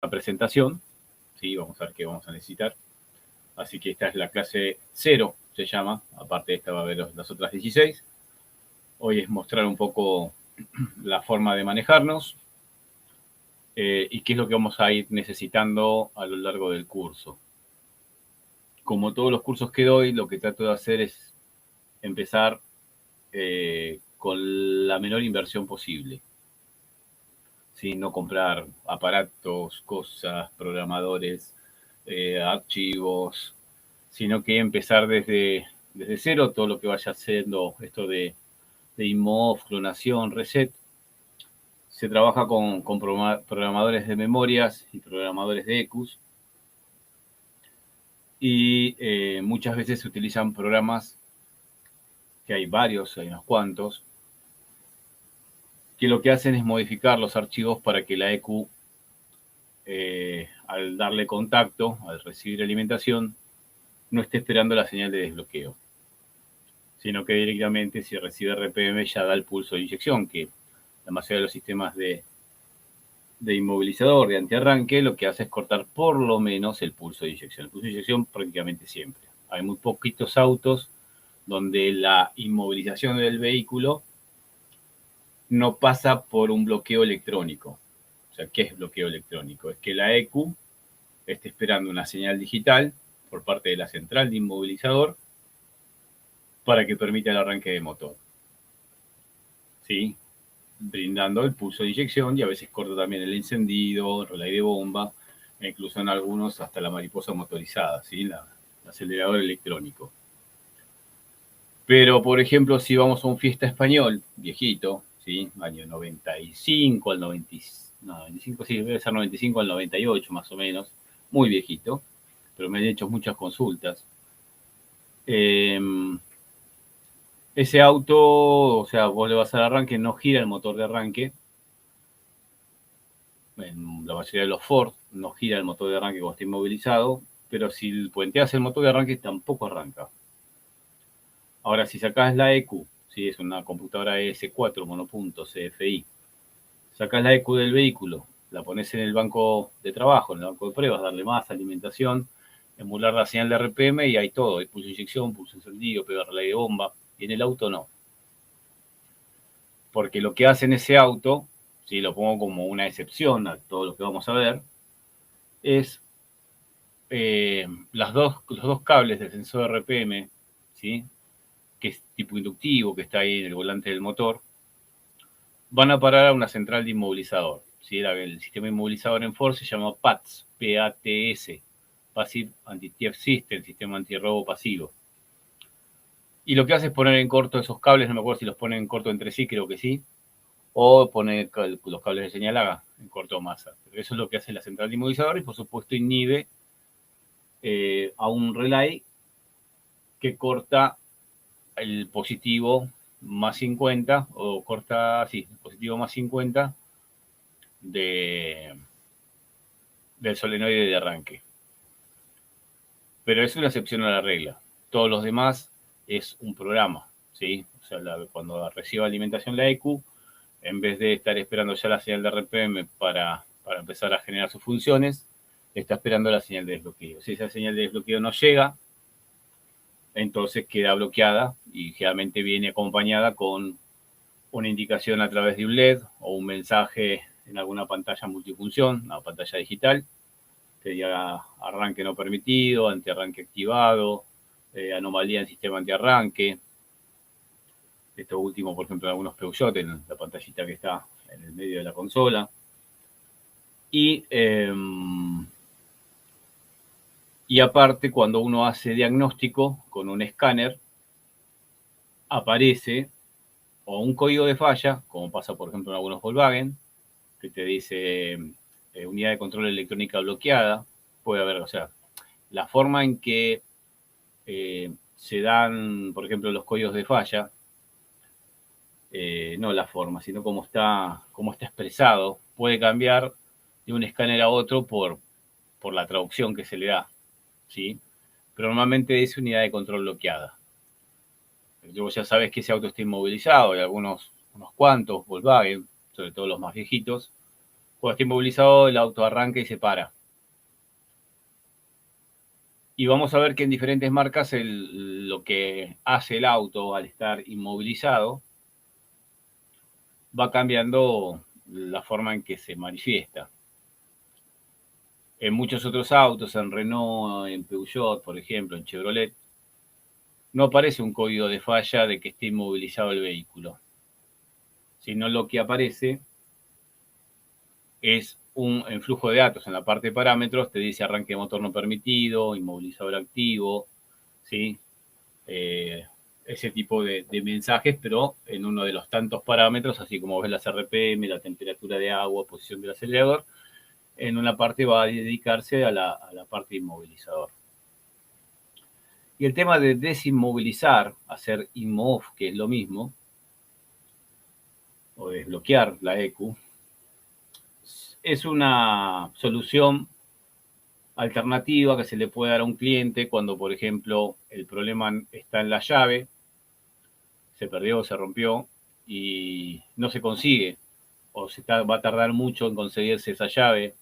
presentación, ¿sí? Vamos a ver qué vamos a necesitar. Así que esta es la clase 0, se llama. Aparte de esta va a haber las otras 16. Hoy es mostrar un poco la forma de manejarnos y qué es lo que vamos a ir necesitando a lo largo del curso. Como todos los cursos que doy, lo que trato de hacer es empezar con la menor inversión posible. ¿Sí? No comprar aparatos, cosas, programadores, archivos, sino que empezar desde cero todo lo que vaya haciendo esto de IMOV, clonación, reset. Se trabaja con programadores de memorias y programadores de EQs. Y muchas veces se utilizan programas, que hay varios, hay unos cuantos, que lo que hacen es modificar los archivos para que la EQ, al darle contacto, al recibir alimentación, no esté esperando la señal de desbloqueo, sino que directamente, si recibe RPM, ya da el pulso de inyección, que la mayoría de los sistemas de inmovilizador, de antiarranque, lo que hace es cortar por lo menos el pulso de inyección. El pulso de inyección prácticamente siempre. Hay muy poquitos autos donde la inmovilización del vehículo no pasa por un bloqueo electrónico. O sea, ¿qué es bloqueo electrónico? Es que la EQ esté esperando una señal digital por parte de la central de inmovilizador para que permita el arranque de motor. ¿Sí? Brindando el pulso de inyección y a veces corta también el encendido, el relay de bomba, e incluso en algunos hasta la mariposa motorizada, ¿sí? El acelerador electrónico. Pero, por ejemplo, si vamos a un Fiesta Español, viejito, ¿sí? Año 95 al 95, sí, debe ser 95 al 98 más o menos, muy viejito, pero me han hecho muchas consultas. Ese auto, o sea, vos le vas al arranque, no gira el motor de arranque. En la mayoría de los Ford no gira el motor de arranque cuando está inmovilizado, pero si puenteas el motor de arranque tampoco arranca. Ahora, si sacás la EQ, si es una computadora ES4 monopunto CFI, sacás la EQ del vehículo, la pones en el banco de trabajo, en el banco de pruebas, darle más alimentación, emular la señal de RPM y hay todo, hay pulso de inyección, pulso encendido, pegar relay de bomba, y en el auto no. Porque lo que hace en ese auto, si lo pongo como una excepción a todo lo que vamos a ver, es los dos cables del sensor RPM, ¿sí? Que es tipo inductivo, que está ahí en el volante del motor, van a parar a una central de inmovilizador. ¿Sí? El sistema inmovilizador en Ford se llama PATS, P-A-T-S, Passive Anti-Theft System, sistema antirrobo pasivo. Y lo que hace es poner en corto esos cables, no me acuerdo si los ponen en corto entre sí, creo que sí, o poner los cables de señal AGA en corto masa. Pero eso es lo que hace la central de inmovilizador y por supuesto inhibe a un relay que corta el positivo más 50 o corta, sí, el positivo más 50 del solenoide de arranque. Pero es una excepción a la regla. Todos los demás es un programa, ¿sí? O sea, cuando reciba alimentación la EQ, en vez de estar esperando ya la señal de RPM para empezar a generar sus funciones, está esperando la señal de desbloqueo. Si esa señal de desbloqueo no llega, entonces queda bloqueada y generalmente viene acompañada con una indicación a través de un LED o un mensaje en alguna pantalla multifunción, una pantalla digital, que diga arranque no permitido, antiarranque activado, anomalía en sistema antiarranque. Esto último, por ejemplo, en algunos Peugeot, en la pantallita que está en el medio de la consola. Y aparte, cuando uno hace diagnóstico con un escáner, aparece o un código de falla, como pasa por ejemplo en algunos Volkswagen, que te dice unidad de control electrónica bloqueada. Puede haber, o sea, la forma en que se dan, por ejemplo, los códigos de falla, no la forma, sino cómo está expresado, puede cambiar de un escáner a otro por la traducción que se le da, ¿sí? Pero normalmente dice unidad de control bloqueada. Luego ya sabes que ese auto está inmovilizado, hay unos cuantos Volkswagen, sobre todo los más viejitos, Cuando está inmovilizado, el auto arranca y se para. Y vamos a ver que en diferentes marcas lo que hace el auto al estar inmovilizado va cambiando la forma en que se manifiesta. En muchos otros autos, en Renault, en Peugeot, por ejemplo, en Chevrolet, no aparece un código de falla de que esté inmovilizado el vehículo, sino lo que aparece es en flujo de datos en la parte de parámetros, te dice arranque de motor no permitido, inmovilizador activo, ¿sí? Ese tipo de mensajes, pero en uno de los tantos parámetros, así como ves las RPM, la temperatura de agua, posición del acelerador, en una parte va a dedicarse a la parte de inmovilizador. Y el tema de desinmovilizar, hacer InMoV, que es lo mismo, o desbloquear la EQ, es una solución alternativa que se le puede dar a un cliente cuando, por ejemplo, el problema está en la llave, se perdió, se rompió y no se consigue, o va a tardar mucho en conseguirse esa llave,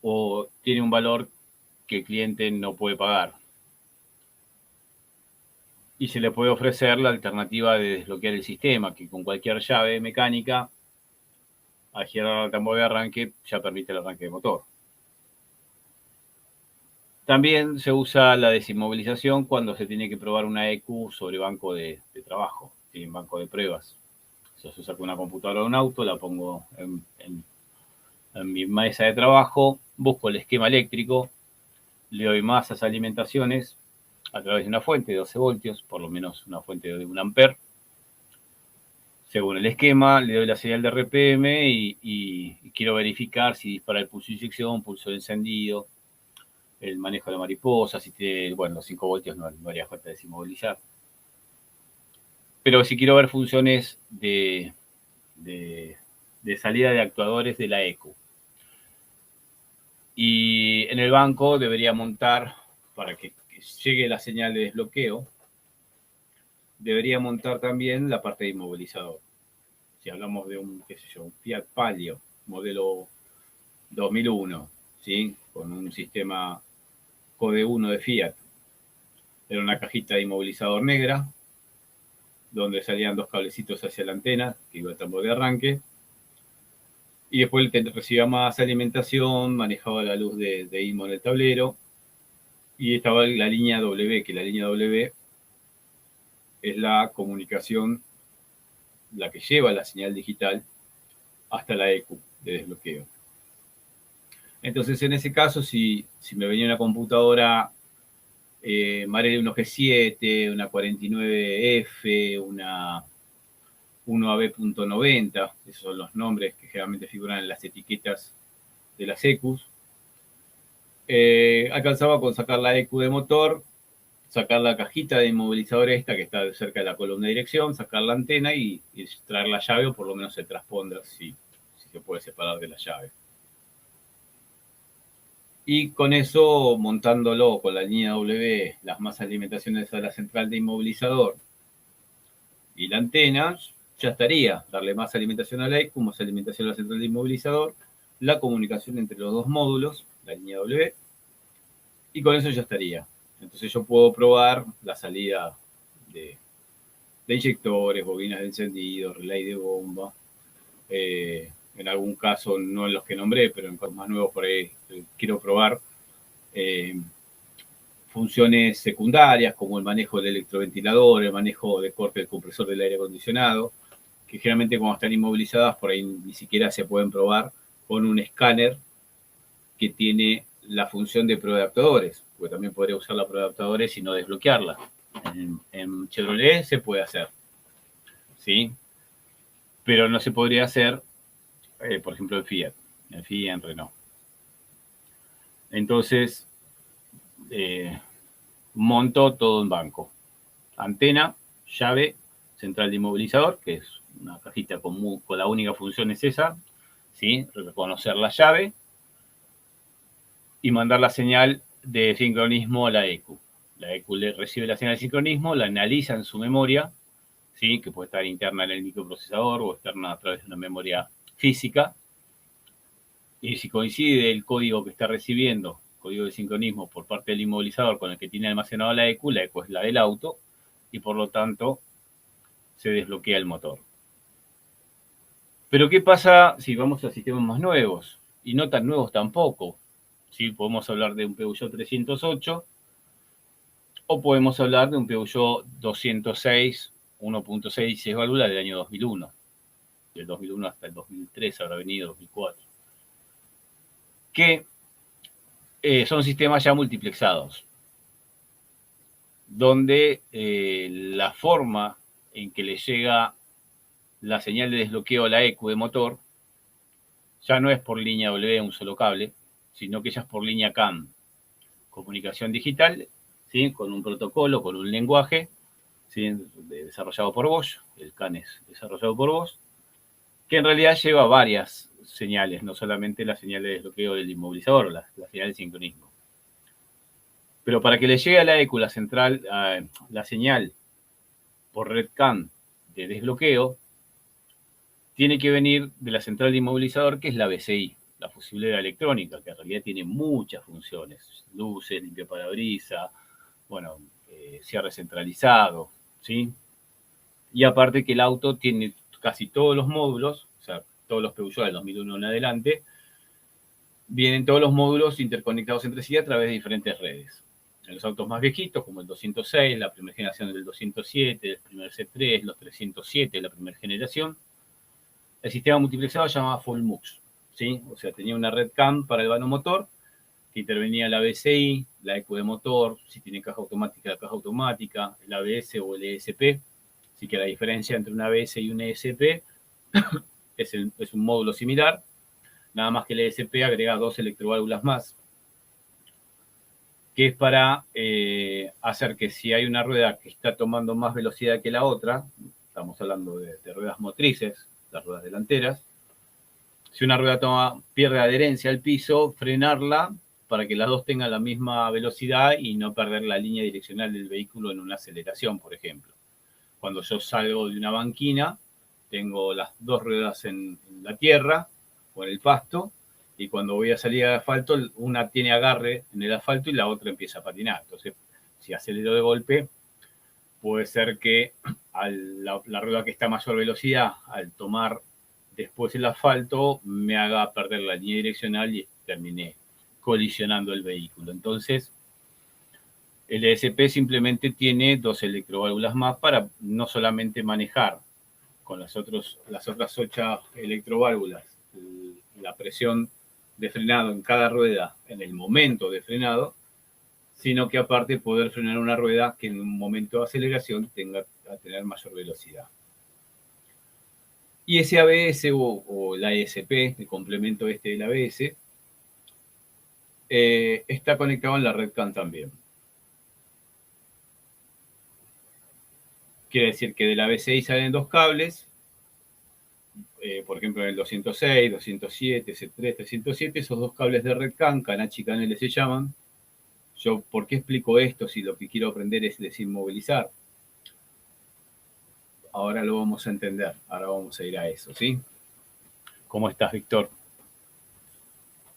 o tiene un valor que el cliente no puede pagar. Y se le puede ofrecer la alternativa de desbloquear el sistema, que con cualquier llave mecánica, al girar el tambor de arranque, ya permite el arranque de motor. También se usa la desinmovilización cuando se tiene que probar una EQ sobre banco de trabajo, en banco de pruebas. Yo saco una computadora de un auto, la pongo en mi mesa de trabajo, busco el esquema eléctrico, le doy masas alimentaciones a través de una fuente de 12 voltios, por lo menos una fuente de 1 amper. Según el esquema, le doy la señal de RPM y quiero verificar si dispara el pulso de inyección, pulso de encendido, el manejo de la mariposa, si tiene, bueno, los 5 voltios no haría falta desinmovilizar. Pero si quiero ver funciones de salida de actuadores de la EQ. Y en el banco debería montar, para que llegue la señal de desbloqueo, debería montar también la parte de inmovilizador. Si hablamos de un Fiat Palio, modelo 2001, ¿sí? Con un sistema Code 1 de Fiat. Era una cajita de inmovilizador negra, donde salían 2 cablecitos hacia la antena, que iba al tambor de arranque. Y después recibía más alimentación, manejaba la luz de IMO en el tablero. Y estaba la línea W, que la línea W es la comunicación, la que lleva la señal digital hasta la EQ de desbloqueo. Entonces, en ese caso, si me venía una computadora Marelli 1G7, una 49F, una 1AB.90, esos son los nombres que generalmente figuran en las etiquetas de las EQs, alcanzaba con sacar la EQ de motor, sacar la cajita de inmovilizador esta que está cerca de la columna de dirección, sacar la antena y extraer la llave, o por lo menos el transponder, si se puede separar de la llave. Y con eso, montándolo con la línea W, las más alimentaciones a la central de inmovilizador y la antena, ya estaría. Darle más alimentación a la EQ, más alimentación a la central de inmovilizador, la comunicación entre los dos módulos, la línea W, y con eso ya estaría. Entonces yo puedo probar la salida de inyectores, bobinas de encendido, relay de bomba. En algún caso, no en los que nombré, pero en casos más nuevos por ahí quiero probar funciones secundarias como el manejo del electroventilador, el manejo de corte del compresor del aire acondicionado, que generalmente cuando están inmovilizadas por ahí ni siquiera se pueden probar con un escáner que tiene la función de prueba de adaptadores, porque también podría usar la prueba de adaptadores y no desbloquearla. En Chevrolet se puede hacer, ¿sí? Pero no se podría hacer, por ejemplo, en Fiat, en Renault. Entonces, monto todo en banco. Antena, llave, central de inmovilizador, que es una cajita con la única función es esa, ¿sí? Reconocer la llave y mandar la señal de sincronismo a la EQ. La EQ recibe la señal de sincronismo, la analiza en su memoria, ¿sí? Que puede estar interna en el microprocesador o externa a través de una memoria física, Y si coincide el código que está recibiendo, código de sincronismo por parte del inmovilizador con el que tiene almacenado la ECU es la del auto, y por lo tanto se desbloquea el motor. Pero ¿qué pasa si vamos a sistemas más nuevos? Y no tan nuevos tampoco. ¿Sí? Podemos hablar de un Peugeot 308 o podemos hablar de un Peugeot 206 1.6 6 válvulas del año 2001. Del 2001 hasta el 2003 habrá venido, 2004. Que son sistemas ya multiplexados, donde la forma en que le llega la señal de desbloqueo a la ECU de motor ya no es por línea W, un solo cable, sino que ya es por línea CAN, comunicación digital, ¿sí? Con un protocolo, con un lenguaje, ¿sí? Desarrollado por Bosch, el CAN es desarrollado por Bosch, que en realidad lleva varias señales, no solamente la señal de desbloqueo del inmovilizador, la señal de sincronismo. Pero para que le llegue a la ECU la central, la señal por red CAN de desbloqueo, tiene que venir de la central de inmovilizador, que es la BCI, la fusiblera electrónica, que en realidad tiene muchas funciones, luces, limpiaparabrisas, bueno, cierre centralizado, ¿sí? Y aparte que el auto tiene casi todos los módulos, o sea, todos los Peugeot del 2001 en adelante, vienen todos los módulos interconectados entre sí a través de diferentes redes. En los autos más viejitos, como el 206, la primera generación del 207, el primer C3, los 307, la primera generación, el sistema multiplexado se llamaba FullMux, ¿sí? O sea, tenía una red CAM para el vano motor, que intervenía la BCI, la ECU de motor, si tiene caja automática, la caja automática, el ABS o el ESP. Así que la diferencia entre un ABS y un ESP es un módulo similar, nada más que el ESP agrega 2 electroválvulas más, que es para hacer que si hay una rueda que está tomando más velocidad que la otra, estamos hablando de ruedas motrices, las ruedas delanteras, si una rueda pierde adherencia al piso, frenarla para que las dos tengan la misma velocidad y no perder la línea direccional del vehículo en una aceleración, por ejemplo. Cuando yo salgo de una banquina, tengo las dos ruedas en la tierra o en el pasto, y cuando voy a salir al asfalto, una tiene agarre en el asfalto y la otra empieza a patinar. Entonces, si acelero de golpe, puede ser que la rueda que está a mayor velocidad, al tomar después el asfalto, me haga perder la línea direccional y terminé colisionando el vehículo. Entonces, el ESP simplemente tiene 2 electroválvulas más para no solamente manejar con las otras 8 electroválvulas la presión de frenado en cada rueda en el momento de frenado, sino que aparte poder frenar una rueda que en un momento de aceleración tenga a tener mayor velocidad. Y ese ABS o la ESP, el complemento del ABS, está conectado en la red CAN también. Quiere decir que de la BCI salen 2 cables, por ejemplo en el 206, 207, C3, 307, esos 2 cables de red CAN, CAN H y CAN L se llaman. Yo, ¿por qué explico esto si lo que quiero aprender es desinmovilizar? Ahora lo vamos a entender, ahora vamos a ir a eso, ¿sí? ¿Cómo estás, Víctor?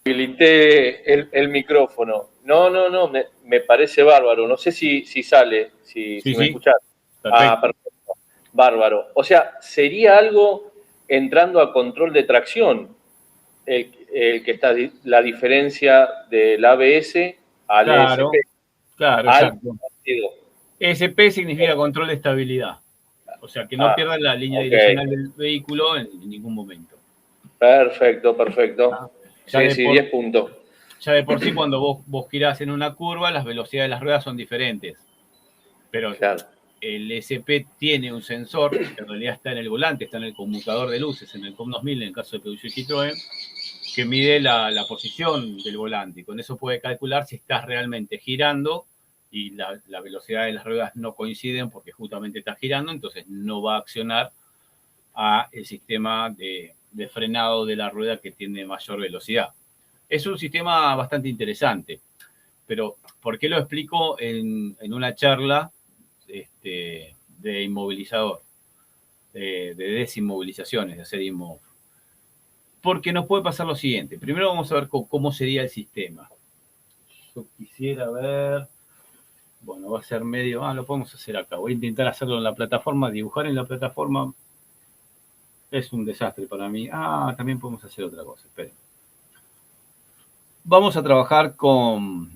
Habilité el micrófono. No, me parece bárbaro. No sé si sale, si me escuchás. Perfecto. Perfecto. Bárbaro. O sea, sería algo entrando a control de tracción, el que está la diferencia del ABS al Claro, ESP. claro, Algo exacto. parecido. ESP significa control de estabilidad. O sea, que no pierdan la línea Ok. direccional del vehículo en ningún momento. Perfecto. ¿Ah? Sí, 10 puntos. Ya de por sí, cuando vos girás en una curva, las velocidades de las ruedas son diferentes. Pero Claro. el ESP tiene un sensor, que en realidad está en el volante, está en el conmutador de luces, en el COM 2000, en el caso de Peugeot y Citroën, que mide la posición del volante. Y con eso puede calcular si estás realmente girando y la velocidad de las ruedas no coinciden porque justamente estás girando, entonces no va a accionar a el sistema de frenado de la rueda que tiene mayor velocidad. Es un sistema bastante interesante, pero ¿por qué lo explico en una charla de inmovilizador, de desinmovilizaciones, de hacer InMov? Porque nos puede pasar lo siguiente. Primero vamos a ver cómo sería el sistema. Yo quisiera ver... Bueno, va a ser medio... lo podemos hacer acá. Voy a intentar hacerlo en la plataforma. Dibujar en la plataforma es un desastre para mí. También podemos hacer otra cosa. Esperen. Vamos a trabajar con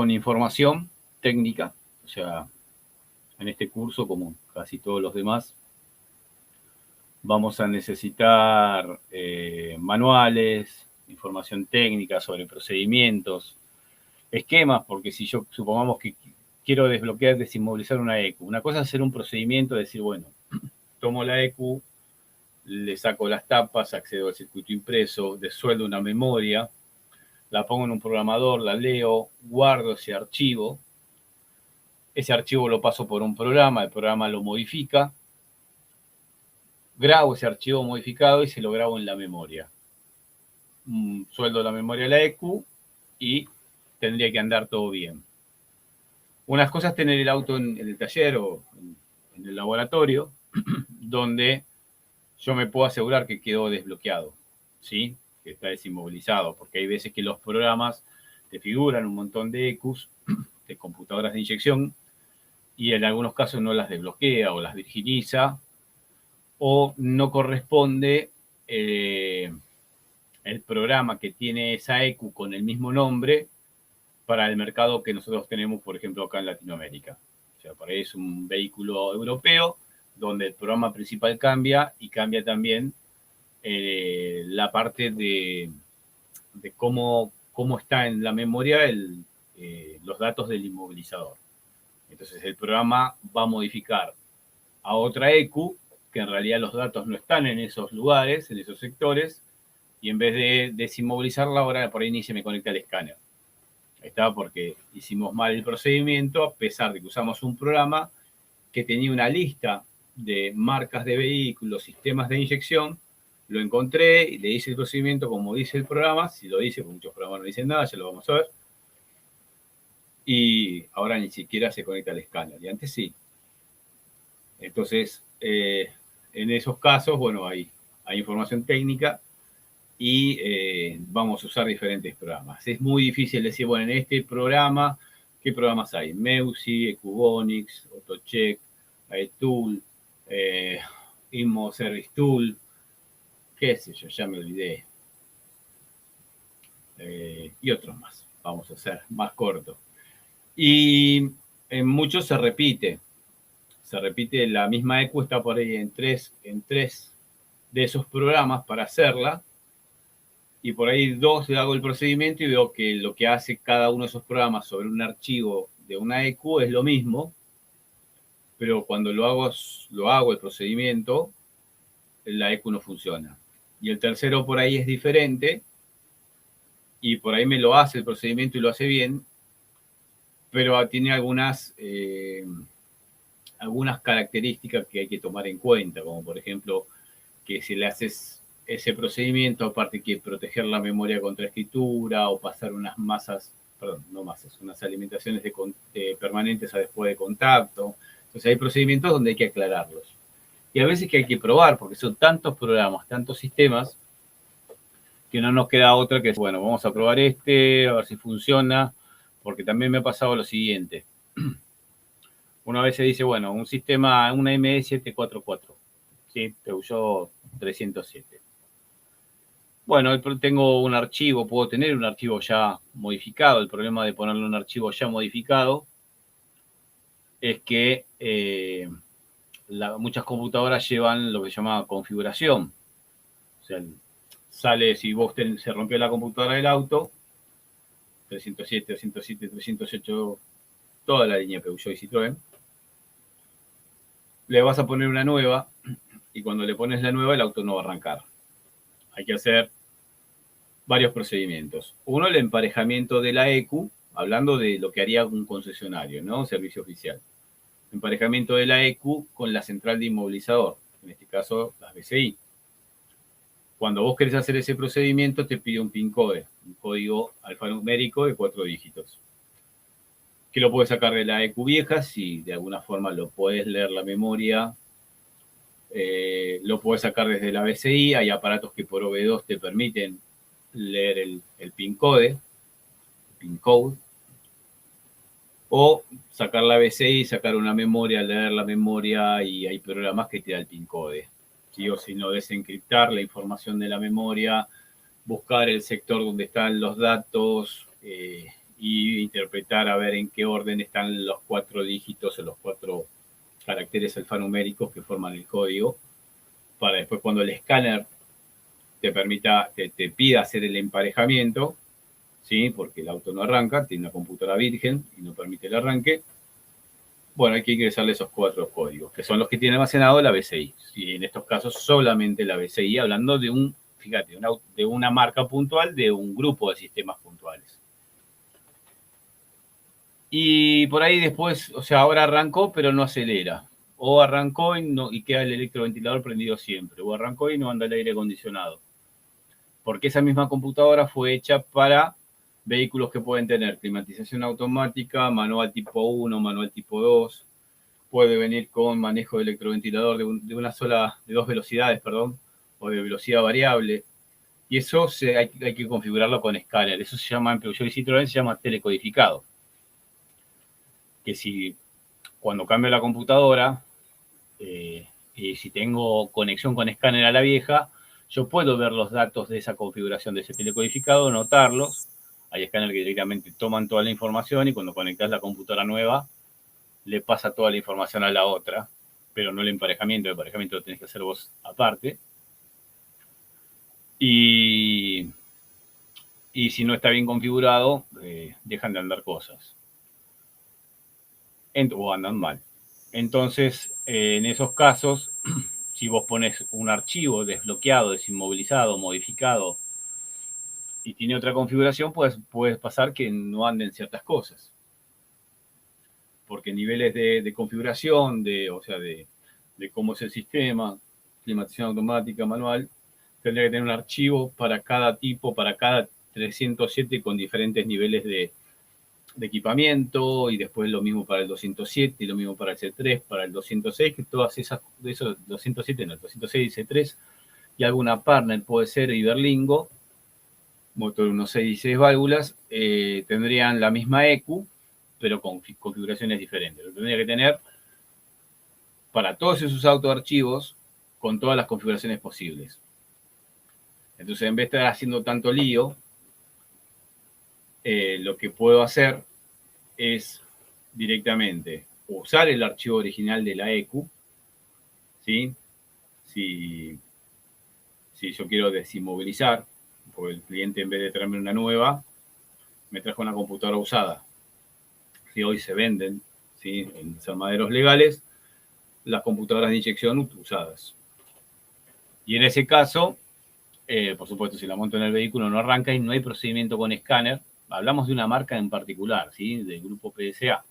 información técnica. O sea, en este curso, como casi todos los demás, vamos a necesitar manuales, información técnica sobre procedimientos, esquemas, porque si yo supongamos que quiero desbloquear, desinmovilizar una ECU, una cosa es hacer un procedimiento, decir, bueno, tomo la ECU, le saco las tapas, accedo al circuito impreso, desueldo una memoria, la pongo en un programador, la leo, guardo ese archivo lo paso por un programa, el programa lo modifica, grabo ese archivo modificado y se lo grabo en la memoria. Sueldo la memoria de la ECU y tendría que andar todo bien. Unas cosas tener el auto en el taller o en el laboratorio, donde yo me puedo asegurar que quedó desbloqueado, ¿sí? Que está desinmovilizado, porque hay veces que los programas te figuran un montón de ECUs, de computadoras de inyección, y en algunos casos no las desbloquea o las virginiza, o no corresponde el programa que tiene esa ECU con el mismo nombre para el mercado que nosotros tenemos, por ejemplo, acá en Latinoamérica. O sea, por ahí es un vehículo europeo donde el programa principal cambia y cambia también la parte de cómo está en la memoria los datos del inmovilizador. Entonces el programa va a modificar a otra ECU, que en realidad los datos no están en esos lugares, en esos sectores, y en vez de desinmovilizarla, ahora por ahí ni se me conecta el escáner. Está porque hicimos mal el procedimiento, a pesar de que usamos un programa que tenía una lista de marcas de vehículos, sistemas de inyección, lo encontré y le hice el procedimiento como dice el programa, si lo dice, porque muchos programas no dicen nada, ya lo vamos a ver, y ahora ni siquiera se conecta al escáner, y antes sí. Entonces, en esos casos, bueno, hay información técnica y vamos a usar diferentes programas. Es muy difícil decir, bueno, en este programa, ¿qué programas hay? Meusi, Ecubonics, AutoCheck, iTool, Inmo Service Tool, qué sé yo, ya me olvidé. Y otros más. Vamos a hacer más corto. Y en muchos se repite la misma ECU, está por ahí en tres de esos programas para hacerla, y por ahí 2 le hago el procedimiento y veo que lo que hace cada uno de esos programas sobre un archivo de una ECU es lo mismo, pero cuando lo hago el procedimiento, la ECU no funciona. Y el tercero por ahí es diferente, y por ahí me lo hace el procedimiento y lo hace bien, pero tiene algunas características que hay que tomar en cuenta, como por ejemplo que si le haces ese procedimiento, aparte hay que proteger la memoria contra escritura o pasar unas unas alimentaciones permanentes a después de contacto. Entonces hay procedimientos donde hay que aclararlos. Y a veces que hay que probar, porque son tantos programas, tantos sistemas, que no nos queda otra que, bueno, vamos a probar a ver si funciona, porque también me ha pasado lo siguiente. Una vez se dice, bueno, un sistema, una ME744, ¿sí? Peugeot 307. Bueno, tengo un archivo, puedo tener un archivo ya modificado. El problema de ponerle un archivo ya modificado es que muchas computadoras llevan lo que se llama configuración. O sea, sale, si vos se rompió la computadora del auto, 307, 207, 308, toda la línea Peugeot y Citroën, le vas a poner una nueva y cuando le pones la nueva el auto no va a arrancar. Hay que hacer varios procedimientos. Uno, el emparejamiento de la ECU, hablando de lo que haría un concesionario, ¿no? Servicio oficial. Emparejamiento de la ECU con la central de inmovilizador, en este caso las BCI. Cuando vos querés hacer ese procedimiento te pide un PIN code, un código alfanumérico de 4 dígitos. Que lo puedes sacar de la ECU vieja, si de alguna forma lo puedes leer la memoria lo puedes sacar desde la BCI. Hay aparatos que por OV2 te permiten leer el PIN code, o sacar la BCI, sacar una memoria, leer la memoria, y hay programas que te da el PIN code. ¿Sí? O si no, desencriptar la información de la memoria, buscar el sector donde están los datos, y interpretar a ver en qué orden están los 4 dígitos o los 4 caracteres alfanuméricos que forman el código, para después, cuando el escáner te permita, te pida hacer el emparejamiento, ¿sí? Porque el auto no arranca, tiene una computadora virgen y no permite el arranque. Bueno, hay que ingresarle esos 4 códigos, que son los que tiene almacenado la BCI. Y en estos casos solamente la BCI, hablando de fíjate, de una marca puntual, de un grupo de sistemas puntuales. Y por ahí después, o sea, ahora arrancó, pero no acelera. O arrancó y queda el electroventilador prendido siempre. O arrancó y no anda el aire acondicionado. Porque esa misma computadora fue hecha para vehículos que pueden tener climatización automática, manual tipo 1, manual tipo 2. Puede venir con manejo de electroventilador de 2 velocidades, o de velocidad variable. Y eso hay que configurarlo con escáner. Eso se llama, en Peugeot y Citroën, se llama telecodificado. Que si cuando cambio la computadora, y si tengo conexión con escáner a la vieja, yo puedo ver los datos de esa configuración de ese telecodificado, anotarlos. Hay escáneres que directamente toman toda la información, y cuando conectas la computadora nueva, le pasa toda la información a la otra, pero no el emparejamiento. El emparejamiento lo tenés que hacer vos aparte. Y si no está bien configurado, dejan de andar cosas. O andan mal. Entonces, en esos casos, si vos pones un archivo desbloqueado, desinmovilizado, modificado, y tiene otra configuración, pues puede pasar que no anden ciertas cosas. Porque niveles de configuración, o sea, de cómo es el sistema, climatización automática, manual, tendría que tener un archivo para cada tipo, para cada 307, con diferentes niveles de equipamiento, y después lo mismo para el 207, y lo mismo para el C3, para el 206, que todas esas, de esos 207, no, el 206 y C3, y alguna partner, puede ser Iberlingo, motor 1.6 válvulas, tendrían la misma EQ, pero con configuraciones diferentes. Lo tendría que tener para todos esos autoarchivos, con todas las configuraciones posibles. Entonces, en vez de estar haciendo tanto lío, lo que puedo hacer es directamente usar el archivo original de la EQ, ¿sí? Si yo quiero desinmovilizar, porque el cliente, en vez de traerme una nueva, me trajo una computadora usada. Si hoy se venden, ¿sí?, en desarmaderos legales, las computadoras de inyección usadas. Y en ese caso, por supuesto, si la monto en el vehículo, no arranca y no hay procedimiento con escáner. Hablamos de una marca en particular, ¿sí?, del grupo PSA,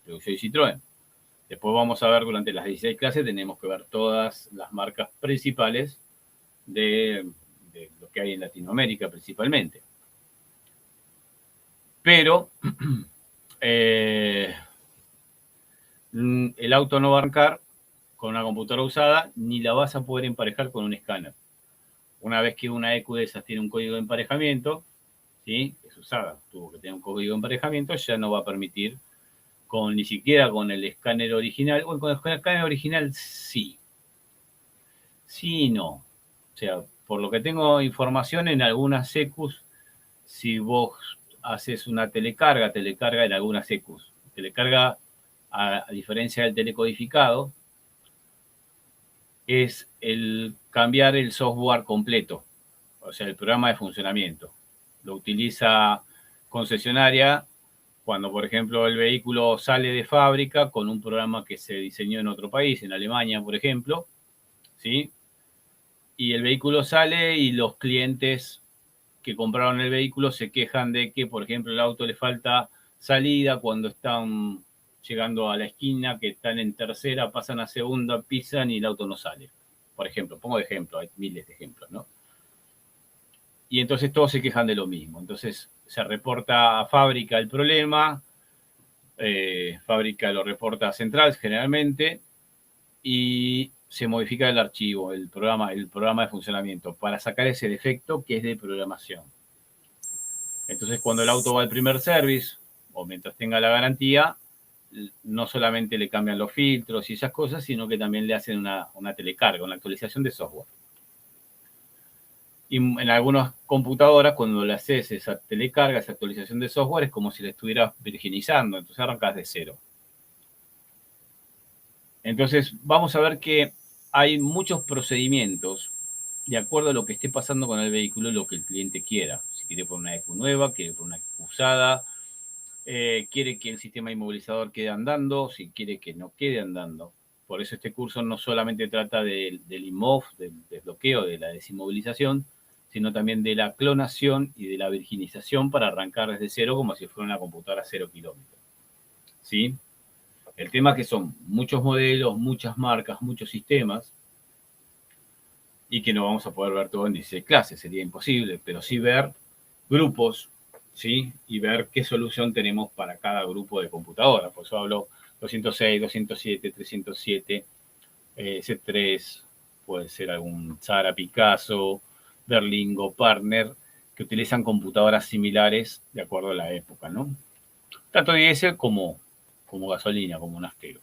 Peugeot y Citroën. Después vamos a ver, durante las 16 clases, tenemos que ver todas las marcas principales de lo que hay en Latinoamérica principalmente. Pero el auto no va a arrancar con una computadora usada, ni la vas a poder emparejar con un escáner. Una vez que una EQ de esas tiene un código de emparejamiento, ¿sí?, es usada, tuvo que tener un código de emparejamiento, ya no va a permitir ni siquiera con el escáner original. Bueno, con el escáner original sí. Sí y no. O sea, por lo que tengo información, en algunas EQs, si vos haces una telecarga en algunas EQs. Telecarga, a diferencia del telecodificado, es el cambiar el software completo, o sea, el programa de funcionamiento. Lo utiliza concesionaria cuando, por ejemplo, el vehículo sale de fábrica con un programa que se diseñó en otro país, en Alemania, por ejemplo, ¿sí? Y el vehículo sale, y los clientes que compraron el vehículo se quejan de que, por ejemplo, el auto le falta salida cuando están llegando a la esquina, que están en tercera, pasan a segunda, pisan y el auto no sale. Por ejemplo, pongo de ejemplo, hay miles de ejemplos, ¿no? Y entonces todos se quejan de lo mismo. Entonces se reporta a fábrica el problema, fábrica lo reporta a central generalmente, y se modifica el archivo, el programa de funcionamiento, para sacar ese defecto que es de programación. Entonces, cuando el auto va al primer service, o mientras tenga la garantía, no solamente le cambian los filtros y esas cosas, sino que también le hacen una telecarga, una actualización de software. Y en algunas computadoras, cuando le haces esa telecarga, esa actualización de software, es como si le estuvieras virginizando, entonces arrancas de cero. Entonces, vamos a ver que hay muchos procedimientos de acuerdo a lo que esté pasando con el vehículo, lo que el cliente quiera. Si quiere poner una ECU nueva, quiere poner una ECU usada, quiere que el sistema inmovilizador quede andando, si quiere que no quede andando. Por eso este curso no solamente trata del IMOV, del desbloqueo, de la desinmovilización, sino también de la clonación y de la virginización para arrancar desde cero como si fuera una computadora 0 kilómetros. ¿Sí? El tema es que son muchos modelos, muchas marcas, muchos sistemas, y que no vamos a poder ver todo en 16 clases, sería imposible, pero sí ver grupos, ¿sí? Y ver qué solución tenemos para cada grupo de computadoras. Por eso hablo 206, 207, 307, C3, puede ser algún Zara, Picasso, Berlingo, Partner, que utilizan computadoras similares de acuerdo a la época, ¿no? Tanto diésel como gasolina, como nafteiro.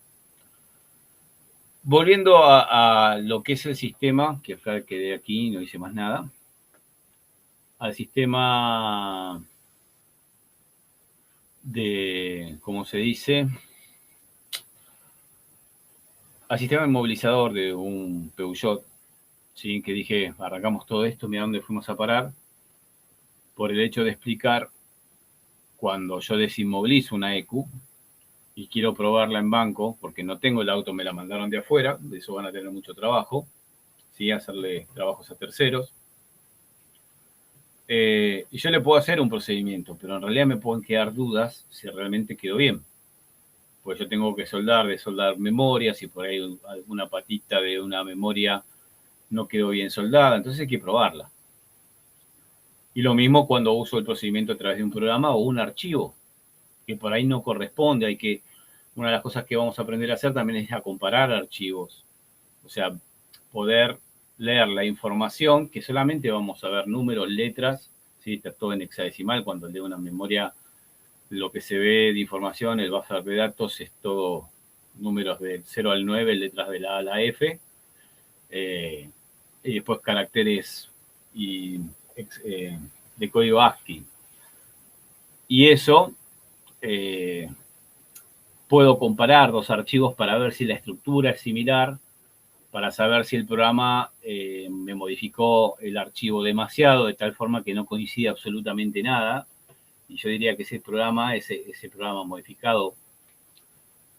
Volviendo a lo que es el sistema, que acá quedé aquí y no hice más nada, al sistema de, ¿cómo se dice? Al sistema inmovilizador de un Peugeot, ¿sí? Que dije, arrancamos todo esto, mira dónde fuimos a parar, por el hecho de explicar cuando yo desinmovilizo una ECU y quiero probarla en banco, porque no tengo el auto, me la mandaron de afuera, de eso van a tener mucho trabajo, ¿sí? Hacerle trabajos a terceros. Y yo le puedo hacer un procedimiento, pero en realidad me pueden quedar dudas si realmente quedó bien. Pues yo tengo que desoldar memorias, si por ahí alguna patita de una memoria no quedó bien soldada, entonces hay que probarla. Y lo mismo cuando uso el procedimiento a través de un programa o un archivo, que por ahí no corresponde. Una de las cosas que vamos a aprender a hacer también es a comparar archivos. O sea, poder leer la información, que solamente vamos a ver números, letras, ¿sí? Está todo en hexadecimal, cuando leo una memoria, lo que se ve de información, el buffer de datos, es todo números del 0 al 9, letras de la A a la F, y después caracteres de código ASCII. Y eso, puedo comparar dos archivos para ver si la estructura es similar, para saber si el programa me modificó el archivo demasiado, de tal forma que no coincide absolutamente nada. Y yo diría que ese programa modificado,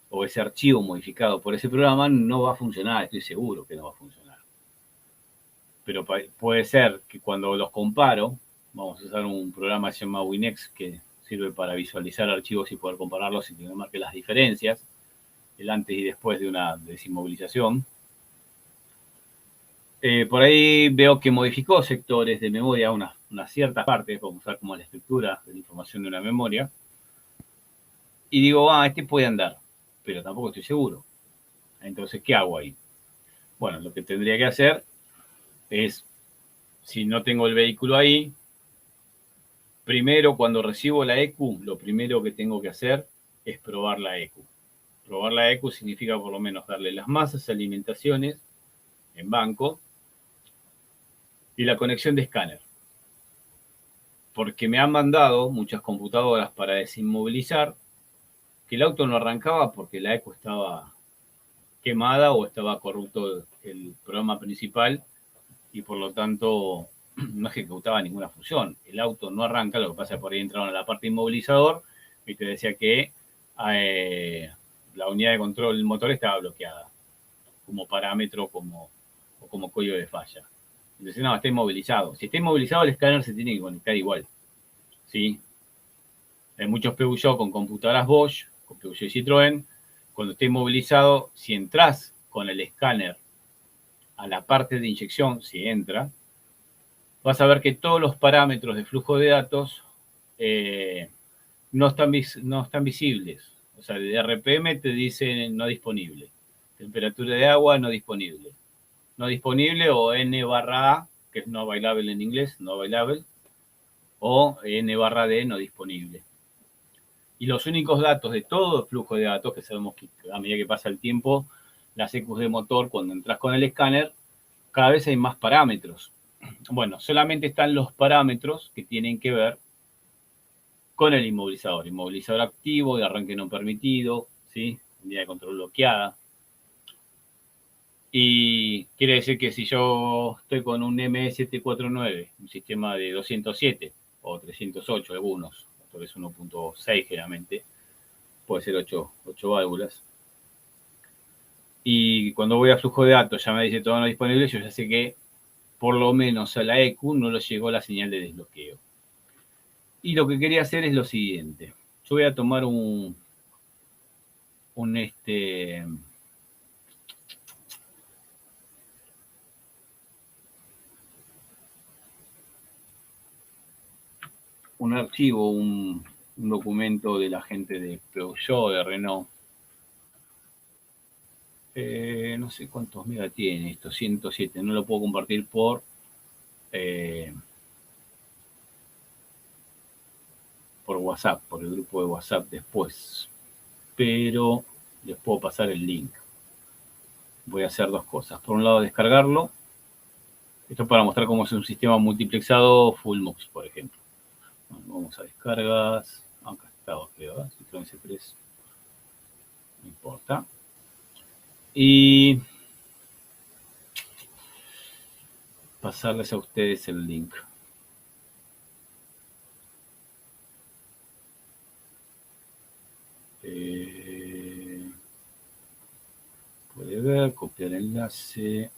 o ese archivo modificado por ese programa, no va a funcionar, estoy seguro que no va a funcionar. Pero puede ser que cuando los comparo, vamos a usar un programa que se llama Winex, que sirve para visualizar archivos y poder compararlos y que me marque las diferencias, el antes y después de una desinmovilización. Por ahí veo que modificó sectores de memoria, unas ciertas partes, vamos a usar como la estructura de la información de una memoria, y digo, este puede andar, pero tampoco estoy seguro. Entonces, ¿qué hago ahí? Bueno, lo que tendría que hacer es, si no tengo el vehículo ahí, primero cuando recibo la ECU, lo primero que tengo que hacer es probar la ECU. Probar la ECU significa por lo menos darle las masas, alimentaciones en banco y la conexión de escáner. Porque me han mandado muchas computadoras para desinmovilizar que el auto no arrancaba porque la ECU estaba quemada o estaba corrupto el programa principal y por lo tanto no ejecutaba ninguna función. El auto no arranca, lo que pasa es que por ahí entraron a la parte inmovilizador y te decía que la unidad de control del motor estaba bloqueada como parámetro o como código de falla. Entonces, no, está inmovilizado. Si está inmovilizado, el escáner se tiene que conectar igual. ¿Sí? Hay muchos Peugeot con computadoras Bosch, con Peugeot y Citroën. Cuando esté inmovilizado, si entras con el escáner a la parte de inyección, si entra, vas a ver que todos los parámetros de flujo de datos no están visibles. O sea, de RPM te dice no disponible. Temperatura de agua no disponible. no disponible, o N/A, que es no available en inglés, no available, o N/D, no disponible. Y los únicos datos de todo el flujo de datos, que sabemos que a medida que pasa el tiempo, las EQs de motor, cuando entras con el escáner, cada vez hay más parámetros. Bueno, solamente están los parámetros que tienen que ver con el inmovilizador. Inmovilizador activo, de arranque no permitido, ¿sí? Unidad de control bloqueada. Y quiere decir que si yo estoy con un ME749, un sistema de 207 o 308 algunos, porque es 1.6 generalmente, puede ser 8 válvulas. Y cuando voy a flujo de datos ya me dice todo no disponible, yo ya sé que por lo menos a la EQ no le llegó la señal de desbloqueo. Y lo que quería hacer es lo siguiente. Yo voy a tomar un archivo, un documento de la gente de Peugeot, de Renault. No sé cuántos megas tiene esto, 107. No lo puedo compartir por WhatsApp, por el grupo de WhatsApp después. Pero les puedo pasar el link. Voy a hacer dos cosas. Por un lado, descargarlo. Esto para mostrar cómo es un sistema multiplexado full mux, por ejemplo. Bueno, vamos a descargas. Acá estaba, creo, Citroën C3. No importa. Y pasarles a ustedes el link. Puede ver, copiar enlace.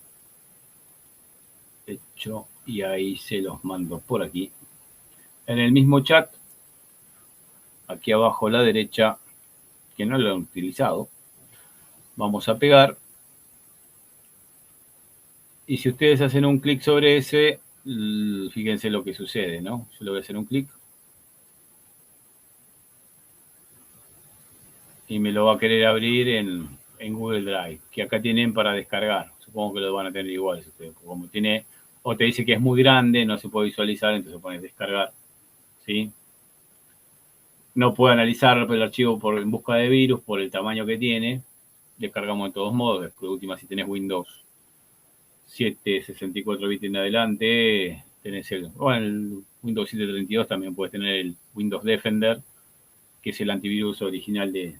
Hecho, y ahí se los mando por aquí. En el mismo chat, aquí abajo a la derecha, que no lo han utilizado, vamos a pegar. Y si ustedes hacen un clic sobre ese, fíjense lo que sucede, ¿no? Yo le voy a hacer un clic. Y me lo va a querer abrir en Google Drive, que acá tienen para descargar. Supongo que lo van a tener igual. Como tiene, o te dice que es muy grande, no se puede visualizar, entonces pones descargar. ¿Sí? No puede analizar el archivo en busca de virus por el tamaño que tiene. Descargamos de todos modos. Por última, si tenés Windows 7, 64 bits en adelante, tenés el Windows 732 también puedes tener el Windows Defender, que es el antivirus original de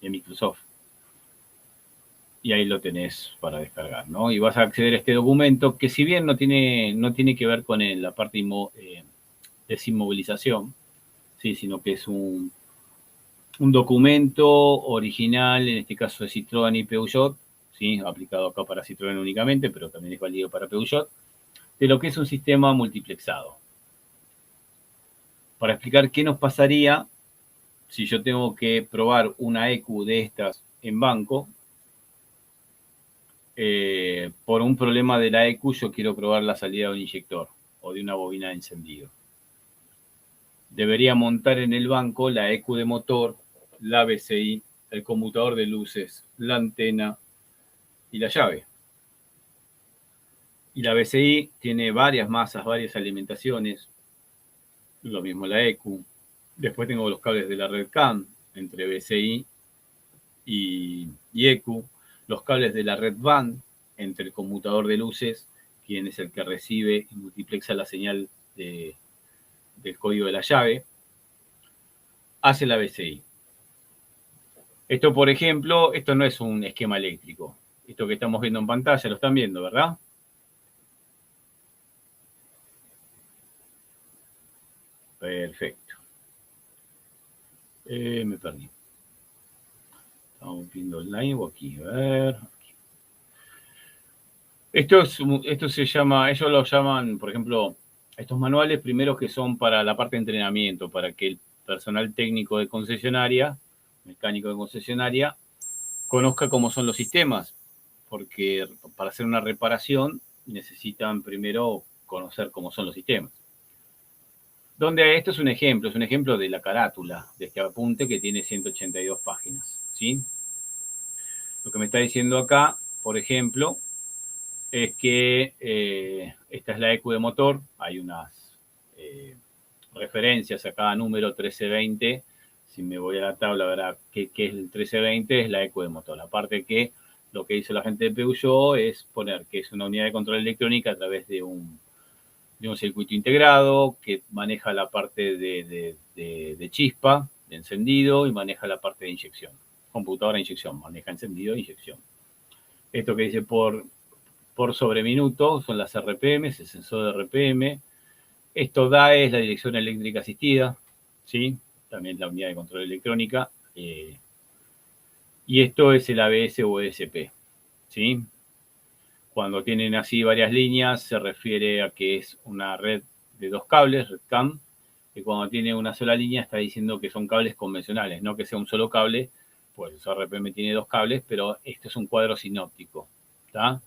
Microsoft. Y ahí lo tenés para descargar, ¿no? Y vas a acceder a este documento que, si bien no tiene que ver con la parte de desinmovilización, ¿sí? Sino que es un documento original, en este caso de Citroën y Peugeot, ¿sí? Aplicado acá para Citroën únicamente, pero también es válido para Peugeot, de lo que es un sistema multiplexado. Para explicar qué nos pasaría si yo tengo que probar una EQ de estas en banco. Por un problema de la EQ, yo quiero probar la salida de un inyector o de una bobina de encendido. Debería montar en el banco la EQ de motor, la BCI, el conmutador de luces, la antena y la llave. Y la BCI tiene varias masas, varias alimentaciones. Lo mismo la EQ. Después tengo los cables de la red CAN entre BCI y EQ. Los cables de la red WAN entre el conmutador de luces, quien es el que recibe y multiplexa la señal del código de la llave, hace la BCI. Esto, por ejemplo, esto no es un esquema eléctrico. Esto que estamos viendo en pantalla, lo están viendo, ¿verdad? Perfecto. Me perdí. Estamos viendo online o aquí. A ver. Esto se llama, ellos lo llaman, por ejemplo, estos manuales primeros que son para la parte de entrenamiento, para que el personal técnico de concesionaria, mecánico de concesionaria, conozca cómo son los sistemas, porque para hacer una reparación necesitan primero conocer cómo son los sistemas. Donde esto es un ejemplo de la carátula de este apunte que tiene 182 páginas, ¿sí? Lo que me está diciendo acá, por ejemplo, es que esta es la EQ de motor. Hay unas referencias a cada número, 1320. Si me voy a la tabla, verá que es el 1320, es la EQ de motor. Aparte que lo que hizo la gente de Peugeot es poner que es una unidad de control electrónica a través de un circuito integrado que maneja la parte de chispa, de encendido, y maneja la parte de inyección. Computadora de inyección, maneja encendido e inyección. Esto que dice por sobre minuto son las RPM, el sensor de RPM. Esto da es la dirección eléctrica asistida, ¿sí? También la unidad de control electrónica. Y esto es el ABS o ESP, ¿sí? Cuando tienen así varias líneas, se refiere a que es una red de 2 cables, red CAN, y cuando tiene una sola línea está diciendo que son cables convencionales, no que sea un solo cable, pues el RPM tiene 2 cables, pero esto es un cuadro sinóptico, ¿tá?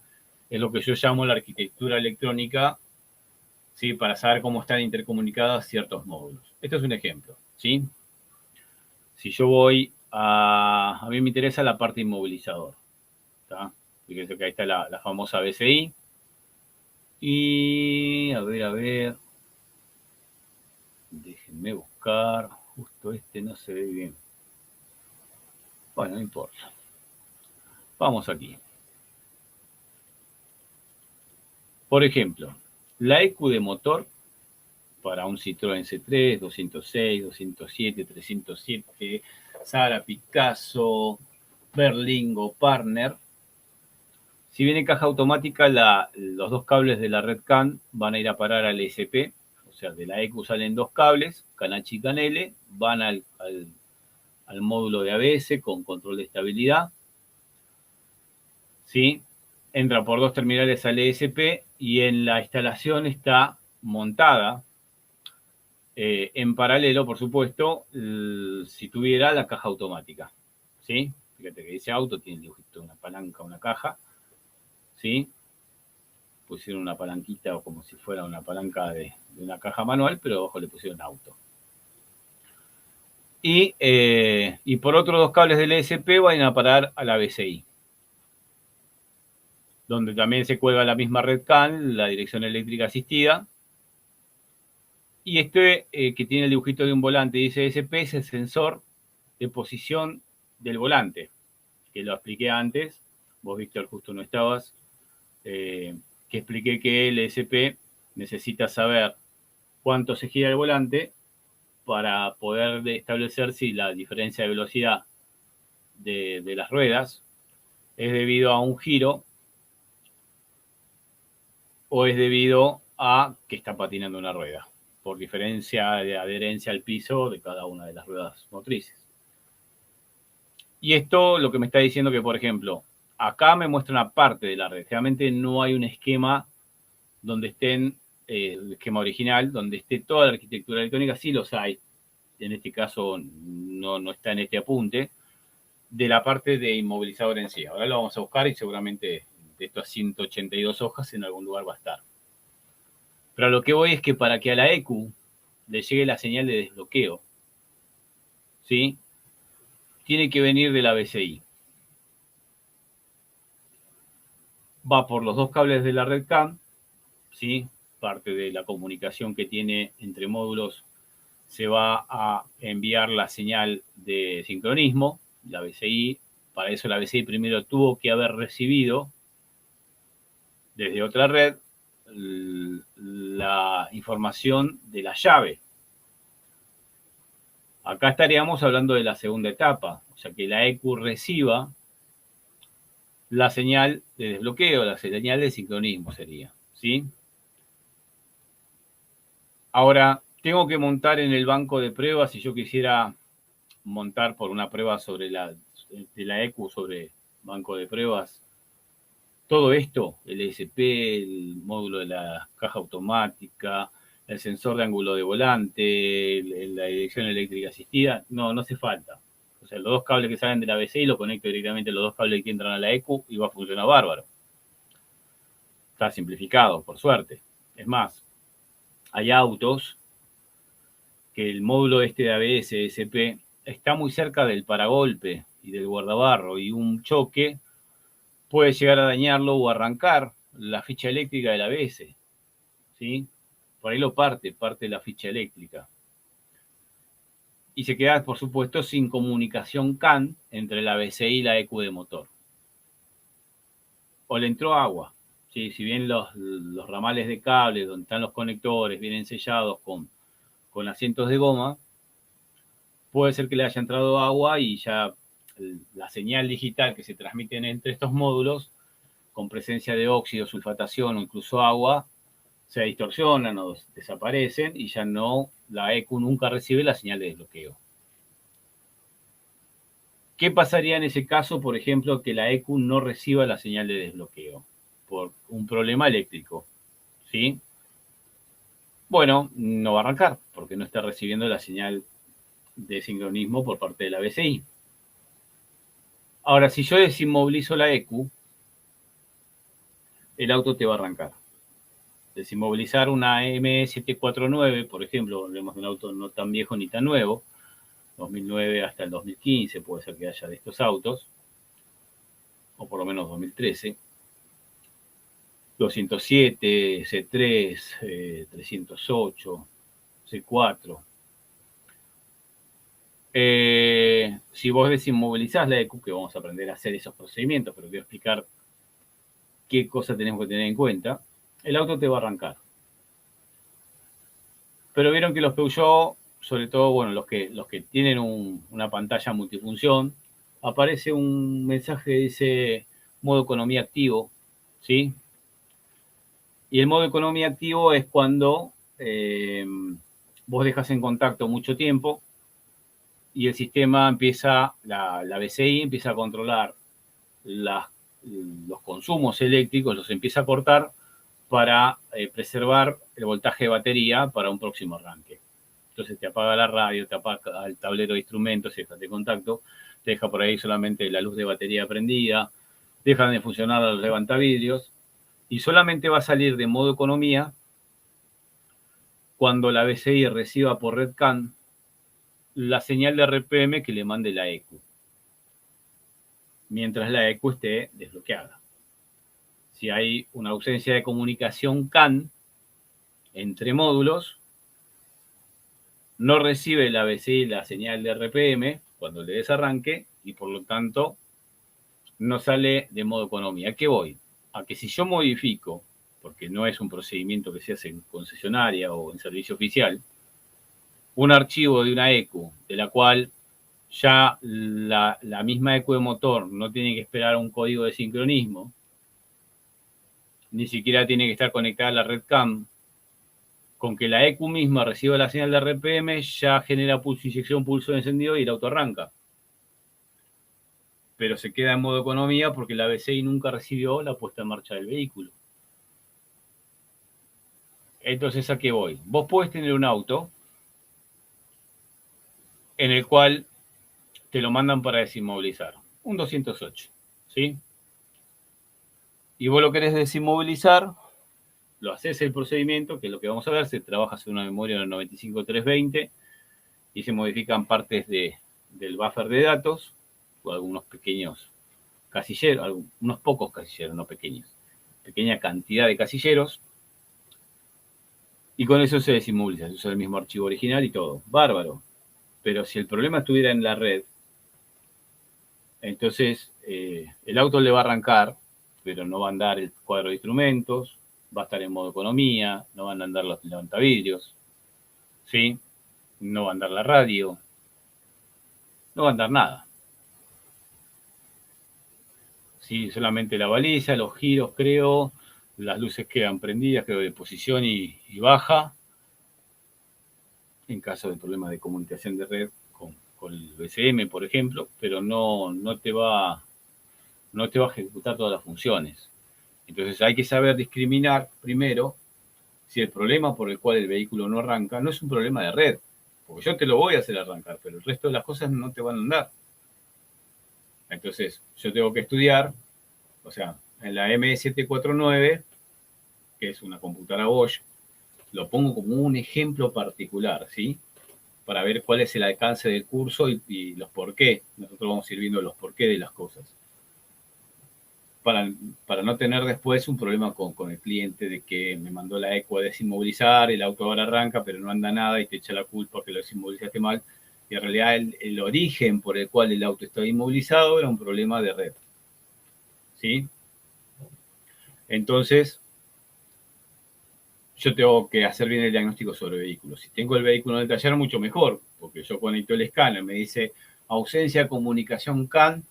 Es lo que yo llamo la arquitectura electrónica, ¿sí? Para saber cómo están intercomunicados ciertos módulos. Esto es un ejemplo, ¿sí? Si yo voy a mí me interesa la parte inmovilizador, ¿tá? Fíjense que ahí está la famosa BCI. Y a ver, déjenme buscar, justo este no se ve bien. Bueno, no importa. Vamos aquí. Por ejemplo, la EQ de motor para un Citroën C3, 206, 207, 307, Sara, Picasso, Berlingo, Partner. Si viene caja automática, los 2 cables de la red CAN van a ir a parar al ESP. O sea, de la EQ salen 2 cables, CAN H y CAN L, van al módulo de ABS con control de estabilidad. ¿Sí? Entra por 2 terminales al ESP y en la instalación está montada en paralelo, por supuesto, si tuviera la caja automática. ¿Sí? Fíjate que dice auto, tiene el dibujito de una palanca, una caja. ¿Sí? Pusieron una palanquita o como si fuera una palanca de una caja manual, pero abajo le pusieron auto. Y por otros 2 cables del ESP van a parar a la BCI, donde también se cuelga la misma red CAN, la dirección eléctrica asistida. Y este que tiene el dibujito de un volante, dice ESP, es el sensor de posición del volante, que lo expliqué antes. Vos, Víctor, justo no estabas, que expliqué que el ESP necesita saber cuánto se gira el volante para poder establecer si la diferencia de velocidad de las ruedas es debido a un giro o es debido a que está patinando una rueda, por diferencia de adherencia al piso de cada una de las ruedas motrices. Y esto lo que me está diciendo que, por ejemplo, acá me muestra una parte de la red. Realmente no hay un esquema donde estén, el esquema original, donde esté toda la arquitectura electrónica. Sí los hay. En este caso no está en este apunte, de la parte de inmovilizador en sí. Ahora lo vamos a buscar y seguramente de estas 182 hojas en algún lugar va a estar. Pero lo que voy es que para que a la EQ le llegue la señal de desbloqueo, ¿sí? Tiene que venir de la BCI. Va por los 2 cables de la red CAN, ¿sí? Parte de la comunicación que tiene entre módulos se va a enviar la señal de sincronismo, la BCI. Para eso la BCI primero tuvo que haber recibido desde otra red la información de la llave. Acá estaríamos hablando de la segunda etapa, o sea que la EQ reciba la señal de desbloqueo, la señal de sincronismo sería, ¿sí? Ahora, tengo que montar en el banco de pruebas, si yo quisiera montar por una prueba sobre de la EQ sobre banco de pruebas, todo esto, el ESP, el módulo de la caja automática, el sensor de ángulo de volante, la dirección eléctrica asistida, no hace falta. O sea, los 2 cables que salen de la BCI lo conecto directamente a los 2 cables que entran a la EQ y va a funcionar bárbaro. Está simplificado, por suerte. Es más, hay autos que el módulo este de ABS, ESP, está muy cerca del paragolpe y del guardabarro, y un choque puede llegar a dañarlo o arrancar la ficha eléctrica del ABS, ¿sí? Por ahí lo parte la ficha eléctrica. Y se queda, por supuesto, sin comunicación CAN entre la ABS y la EQ de motor. O le entró agua, ¿sí? Si bien los ramales de cable donde están los conectores vienen sellados con asientos de goma, puede ser que le haya entrado agua y ya la señal digital que se transmite entre estos módulos, con presencia de óxido, sulfatación o incluso agua, se distorsionan o desaparecen y ya no, la EQ nunca recibe la señal de desbloqueo. ¿Qué pasaría en ese caso, por ejemplo, que la EQ no reciba la señal de desbloqueo? Por un problema eléctrico, ¿sí? Bueno, no va a arrancar porque no está recibiendo la señal de sincronismo por parte de la BCI. Ahora, si yo desinmovilizo la EQ, el auto te va a arrancar. Desinmovilizar una M749, por ejemplo, hablemos de un auto no tan viejo ni tan nuevo, 2009 hasta el 2015 puede ser que haya de estos autos, o por lo menos 2013, 207, C3, 308, C4. Si vos desinmovilizás la EQ, que vamos a aprender a hacer esos procedimientos, pero quiero explicar qué cosa tenemos que tener en cuenta, el auto te va a arrancar. Pero vieron que los Peugeot, sobre todo, bueno, los que tienen una pantalla multifunción, aparece un mensaje que dice modo economía activo, ¿sí? Y el modo economía activo es cuando vos dejas en contacto mucho tiempo y el sistema empieza, la BCI empieza a controlar los consumos eléctricos, los empieza a cortar para preservar el voltaje de batería para un próximo arranque. Entonces te apaga la radio, te apaga el tablero de instrumentos, si dejas de contacto, te deja por ahí solamente la luz de batería prendida, dejan de funcionar los levantavidrios y solamente va a salir de modo economía cuando la BCI reciba por red CAN la señal de RPM que le mande la EQ, mientras la EQ esté desbloqueada. Si hay una ausencia de comunicación CAN entre módulos, no recibe la BCI la señal de RPM cuando le desarranque y por lo tanto no sale de modo economía. ¿A qué voy? A que si yo modifico, porque no es un procedimiento que se hace en concesionaria o en servicio oficial, un archivo de una EQ, de la cual ya la misma EQ de motor no tiene que esperar un código de sincronismo, ni siquiera tiene que estar conectada a la red CAN, con que la EQ misma reciba la señal de RPM, ya genera pulso inyección, pulso de encendido y el auto arranca. Pero se queda en modo economía porque la BCI nunca recibió la puesta en marcha del vehículo. Entonces, ¿a qué voy? Vos podés tener un auto en el cual te lo mandan para desinmovilizar, un 208, ¿sí? Y vos lo querés desinmovilizar, lo haces el procedimiento, que es lo que vamos a ver, se trabaja sobre una memoria de 95320 y se modifican partes del buffer de datos, o algunos pequeños casilleros, unos pocos casilleros, no pequeños, pequeña cantidad de casilleros, y con eso se desinmoviliza, se usa el mismo archivo original y todo, bárbaro. Pero si el problema estuviera en la red, entonces el auto le va a arrancar, pero no va a andar el cuadro de instrumentos, va a estar en modo economía, no van a andar los levantavidrios, ¿sí? No va a andar la radio, no va a andar nada. Sí, solamente la baliza, los giros, creo, las luces quedan prendidas, creo, de posición y baja, en caso de problemas de comunicación de red con el BCM, por ejemplo, pero no te va a ejecutar todas las funciones. Entonces hay que saber discriminar primero si el problema por el cual el vehículo no arranca no es un problema de red, porque yo te lo voy a hacer arrancar, pero el resto de las cosas no te van a andar. Entonces yo tengo que estudiar, o sea, en la M749, que es una computadora Bosch, lo pongo como un ejemplo particular, ¿sí? Para ver cuál es el alcance del curso y los por qué. Nosotros vamos a ir viendo los por qué de las cosas. para no tener después un problema con el cliente de que me mandó la ECU a desinmovilizar, el auto ahora arranca, pero no anda nada y te echa la culpa que lo desinmovilizaste mal. Y en realidad el origen por el cual el auto estaba inmovilizado era un problema de red. ¿Sí? Entonces, yo tengo que hacer bien el diagnóstico sobre vehículos. Si tengo el vehículo en el taller, mucho mejor, porque yo conecto el escáner, me dice ausencia de comunicación CAN,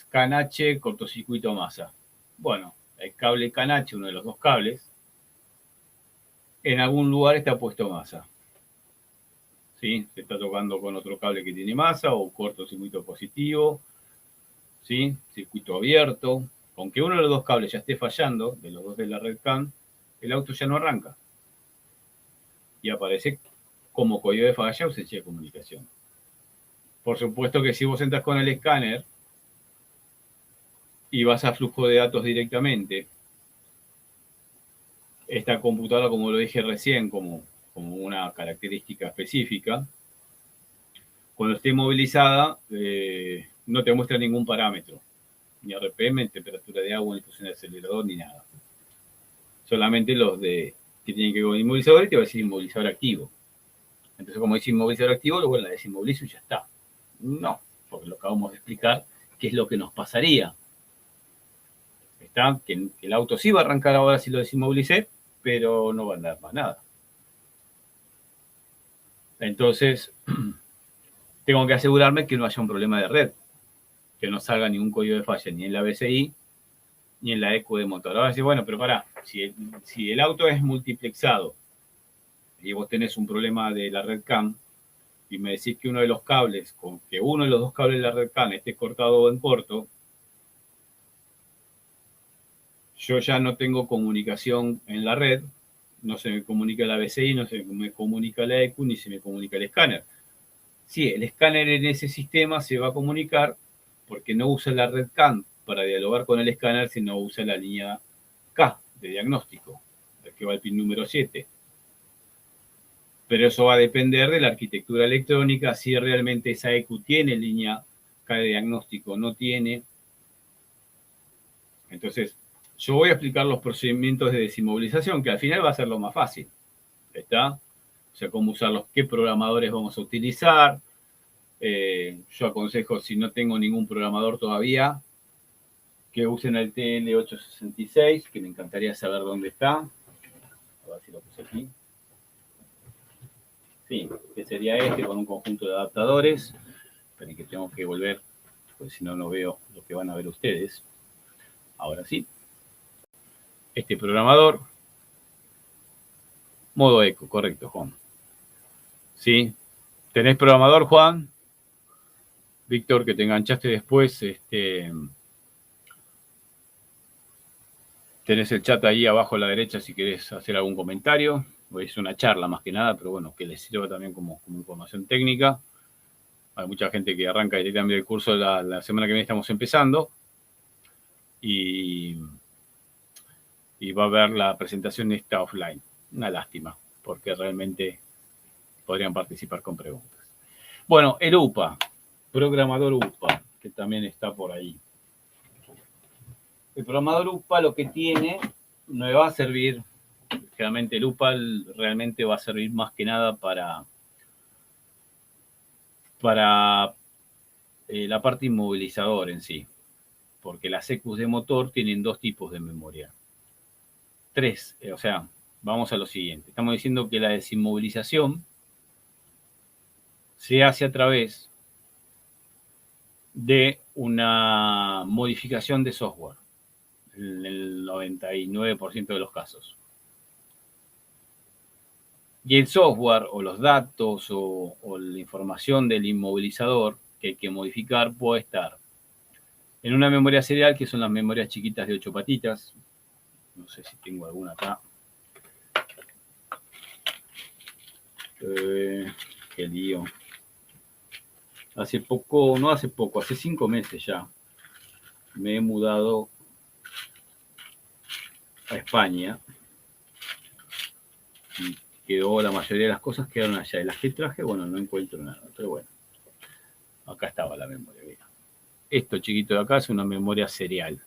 CAN H, cortocircuito masa. Bueno, el cable CAN H, uno de los dos cables, en algún lugar está puesto masa. ¿Sí? Se está tocando con otro cable que tiene masa o cortocircuito positivo, ¿sí? Circuito abierto. Aunque uno de los dos cables ya esté fallando, de los dos de la red CAN, el auto ya no arranca. Y aparece como código de falla, ausencia de comunicación. Por supuesto que si vos entras con el escáner y vas a flujo de datos directamente, esta computadora, como lo dije recién, como una característica específica, cuando esté movilizada, no te muestra ningún parámetro, ni RPM, temperatura de agua, ni función de acelerador, ni nada. Solamente los que tienen que ver con inmovilizador y te va a decir inmovilizador activo. Entonces, como dice inmovilizador activo, luego la desinmovilizo y ya está. No, porque lo acabamos de explicar, qué es lo que nos pasaría. Está que el auto sí va a arrancar ahora si lo desinmovilicé, pero no va a andar más nada. Entonces, tengo que asegurarme que no haya un problema de red, que no salga ningún código de falla ni en la BCI ni en la ECU de motor. Ahora sí, bueno, pero pará, si el auto es multiplexado y vos tenés un problema de la red CAN y me decís que uno de los cables, que uno de los dos cables de la red CAN esté cortado o en corto, yo ya no tengo comunicación en la red, no se me comunica la BCI, no se me comunica la ECU, ni se me comunica el escáner. Sí, el escáner en ese sistema se va a comunicar porque no usa la red CAN para dialogar con el escáner, sino usa la línea K de diagnóstico, que va al pin número 7. Pero eso va a depender de la arquitectura electrónica, si realmente esa ECU tiene línea K de diagnóstico, no tiene. Entonces, yo voy a explicar los procedimientos de desinmovilización, que al final va a ser lo más fácil. ¿Está? O sea, cómo usarlos, qué programadores vamos a utilizar. Yo aconsejo, si no tengo ningún programador todavía, que usen el TL866, que me encantaría saber dónde está. A ver si lo puse aquí. Sí, que sería este con un conjunto de adaptadores. Esperen que tengo que volver, porque si no, no veo lo que van a ver ustedes. Ahora sí. Este programador. Modo eco, correcto, Juan. ¿Sí? ¿Tenés programador, Juan? Víctor, que te enganchaste después. Tenés el chat ahí abajo a la derecha si querés hacer algún comentario. Hoy es una charla más que nada, pero bueno, que les sirva también como información técnica. Hay mucha gente que arranca directamente el curso la semana que viene, estamos empezando. Y va a ver la presentación esta offline. Una lástima, porque realmente podrían participar con preguntas. Bueno, el UPA, programador UPA, que también está por ahí. El programador UPA lo que tiene, no le va a servir, generalmente el UPA realmente va a servir más que nada para la parte inmovilizador en sí, porque las ECUs de motor tienen dos tipos de memoria. Tres, o sea, vamos a lo siguiente. Estamos diciendo que la desinmovilización se hace a través de una modificación de software, en el 99% de los casos. Y el software o los datos o la información del inmovilizador que hay que modificar puede estar en una memoria serial, que son las memorias chiquitas de 8 patitas. No sé si tengo alguna acá. Qué lío. Hace poco, no hace poco, hace 5 meses ya, me he mudado a España y quedó, la mayoría de las cosas quedaron allá. Y las que traje, bueno, no encuentro nada, pero bueno, acá estaba la memoria, mira. esto chiquito de acá es una memoria serial.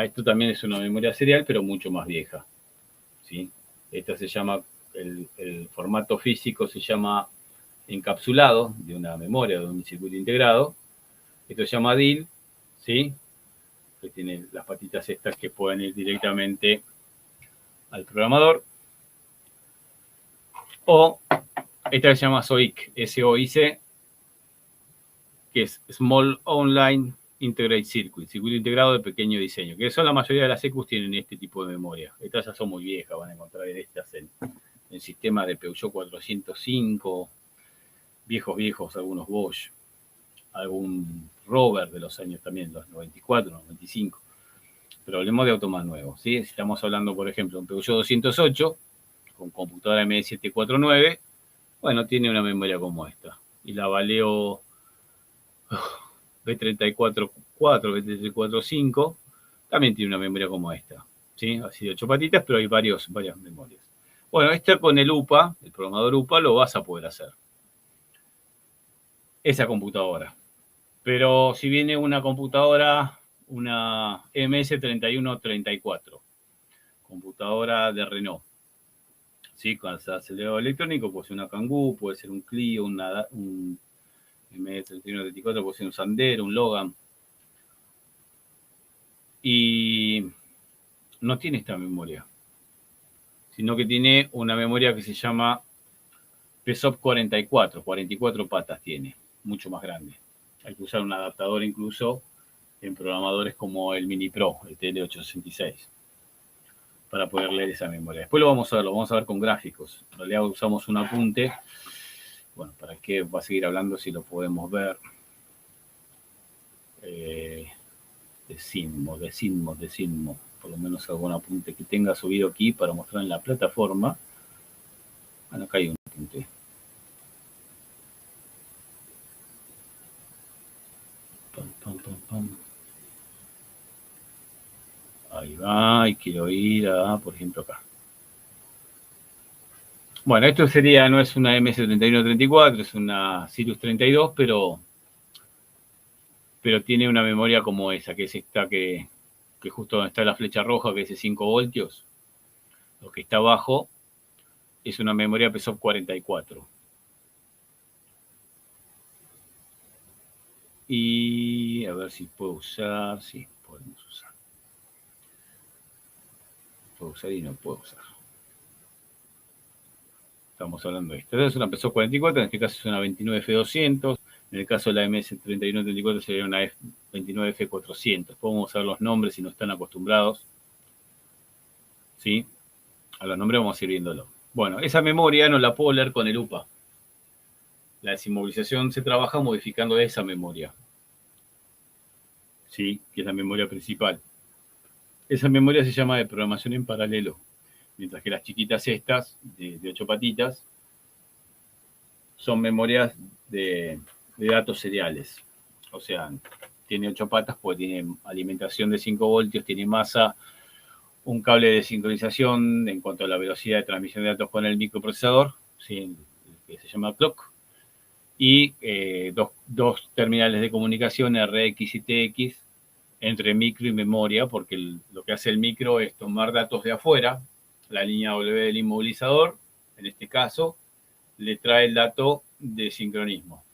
Esto también es una memoria serial, pero mucho más vieja, ¿sí? Esta se llama, el formato físico se llama encapsulado de una memoria, de un circuito integrado. Esto se llama DIL, ¿sí? Que tiene las patitas estas que pueden ir directamente al programador. O esta que se llama SOIC, S-O-I-C, que es Small Online Integrated Circuit, circuito integrado de pequeño diseño, que son la mayoría de las EQs tienen este tipo de memoria. Estas ya son muy viejas, van a encontrar estas en sistemas de Peugeot 405, viejos, algunos Bosch, algún Rover de los años también, los 94, 95. Pero hablemos de autos más nuevos, ¿sí? Si estamos hablando, por ejemplo, de un Peugeot 208 con computadora M749, bueno, tiene una memoria como esta. Y la Valeo B344, B345, también tiene una memoria como esta, ¿sí? Así de 8 patitas, pero hay varias memorias. Bueno, esta con el UPA, el programador UPA, lo vas a poder hacer. Esa computadora. Pero si viene una computadora, una MS3134, computadora de Renault, ¿sí? Con acelerador electrónico, puede ser una Kangoo, puede ser un Clio, un MS3134, puede ser un Sandero, un Logan. Y no tiene esta memoria, sino que tiene una memoria que se llama PSOP 44 patas tiene, mucho más grande. Hay que usar un adaptador incluso en programadores como el Mini Pro, el TL866, para poder leer esa memoria. Después lo vamos a ver con gráficos. En realidad usamos un apunte. Bueno, ¿para qué va a seguir hablando si lo podemos ver? De Sinmo. Por lo menos algún apunte que tenga subido aquí para mostrar en la plataforma. Bueno, acá hay un apunte. Ahí va, y quiero ir a, por ejemplo, acá. Bueno, esto sería, no es una MS3134, es una Sirius 32, pero tiene una memoria como esa, que es esta que justo donde está la flecha roja, que es de 5 voltios. Lo que está abajo es una memoria PSOP 44. Y a ver si puedo usar, sí, podemos usar. Puedo usar y no puedo usar. Estamos hablando de esto. Esta es una PSOP 44, en este caso es una 29F200. En el caso de la MS3134 sería una 29F400. Podemos usar los nombres si no están acostumbrados. ¿Sí? A los nombres vamos a ir viéndolo. Bueno, esa memoria no la puedo leer con el UPA. La desinmovilización se trabaja modificando esa memoria. ¿Sí? Que es la memoria principal. Esa memoria se llama de programación en paralelo. Mientras que las chiquitas estas, de 8 patitas, son memorias de datos seriales. O sea, tiene 8 patas porque tiene alimentación de 5 voltios, tiene masa, un cable de sincronización en cuanto a la velocidad de transmisión de datos con el microprocesador, ¿sí? Que se llama clock, y dos terminales de comunicación RX y TX entre micro y memoria, porque lo que hace el micro es tomar datos de afuera, la línea W del inmovilizador, en este caso, le trae el dato de sincronismo.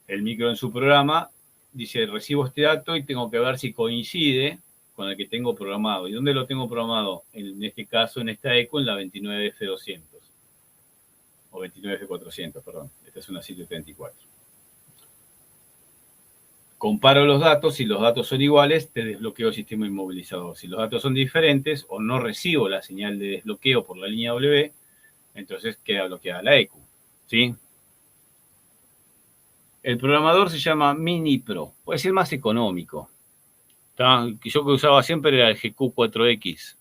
El micro en su programa dice, recibo este dato y tengo que ver si coincide con el que tengo programado. ¿Y dónde lo tengo programado? En este caso, en esta ECO, en la 29F200. O 29F400, perdón. Esta es una 734. Comparo los datos, si los datos son iguales, te desbloqueo el sistema inmovilizador. Si los datos son diferentes o no recibo la señal de desbloqueo por la línea W, entonces queda bloqueada la EQ, ¿sí? El programador se llama Mini Pro, puede ser más económico. Yo que usaba siempre era el GQ4X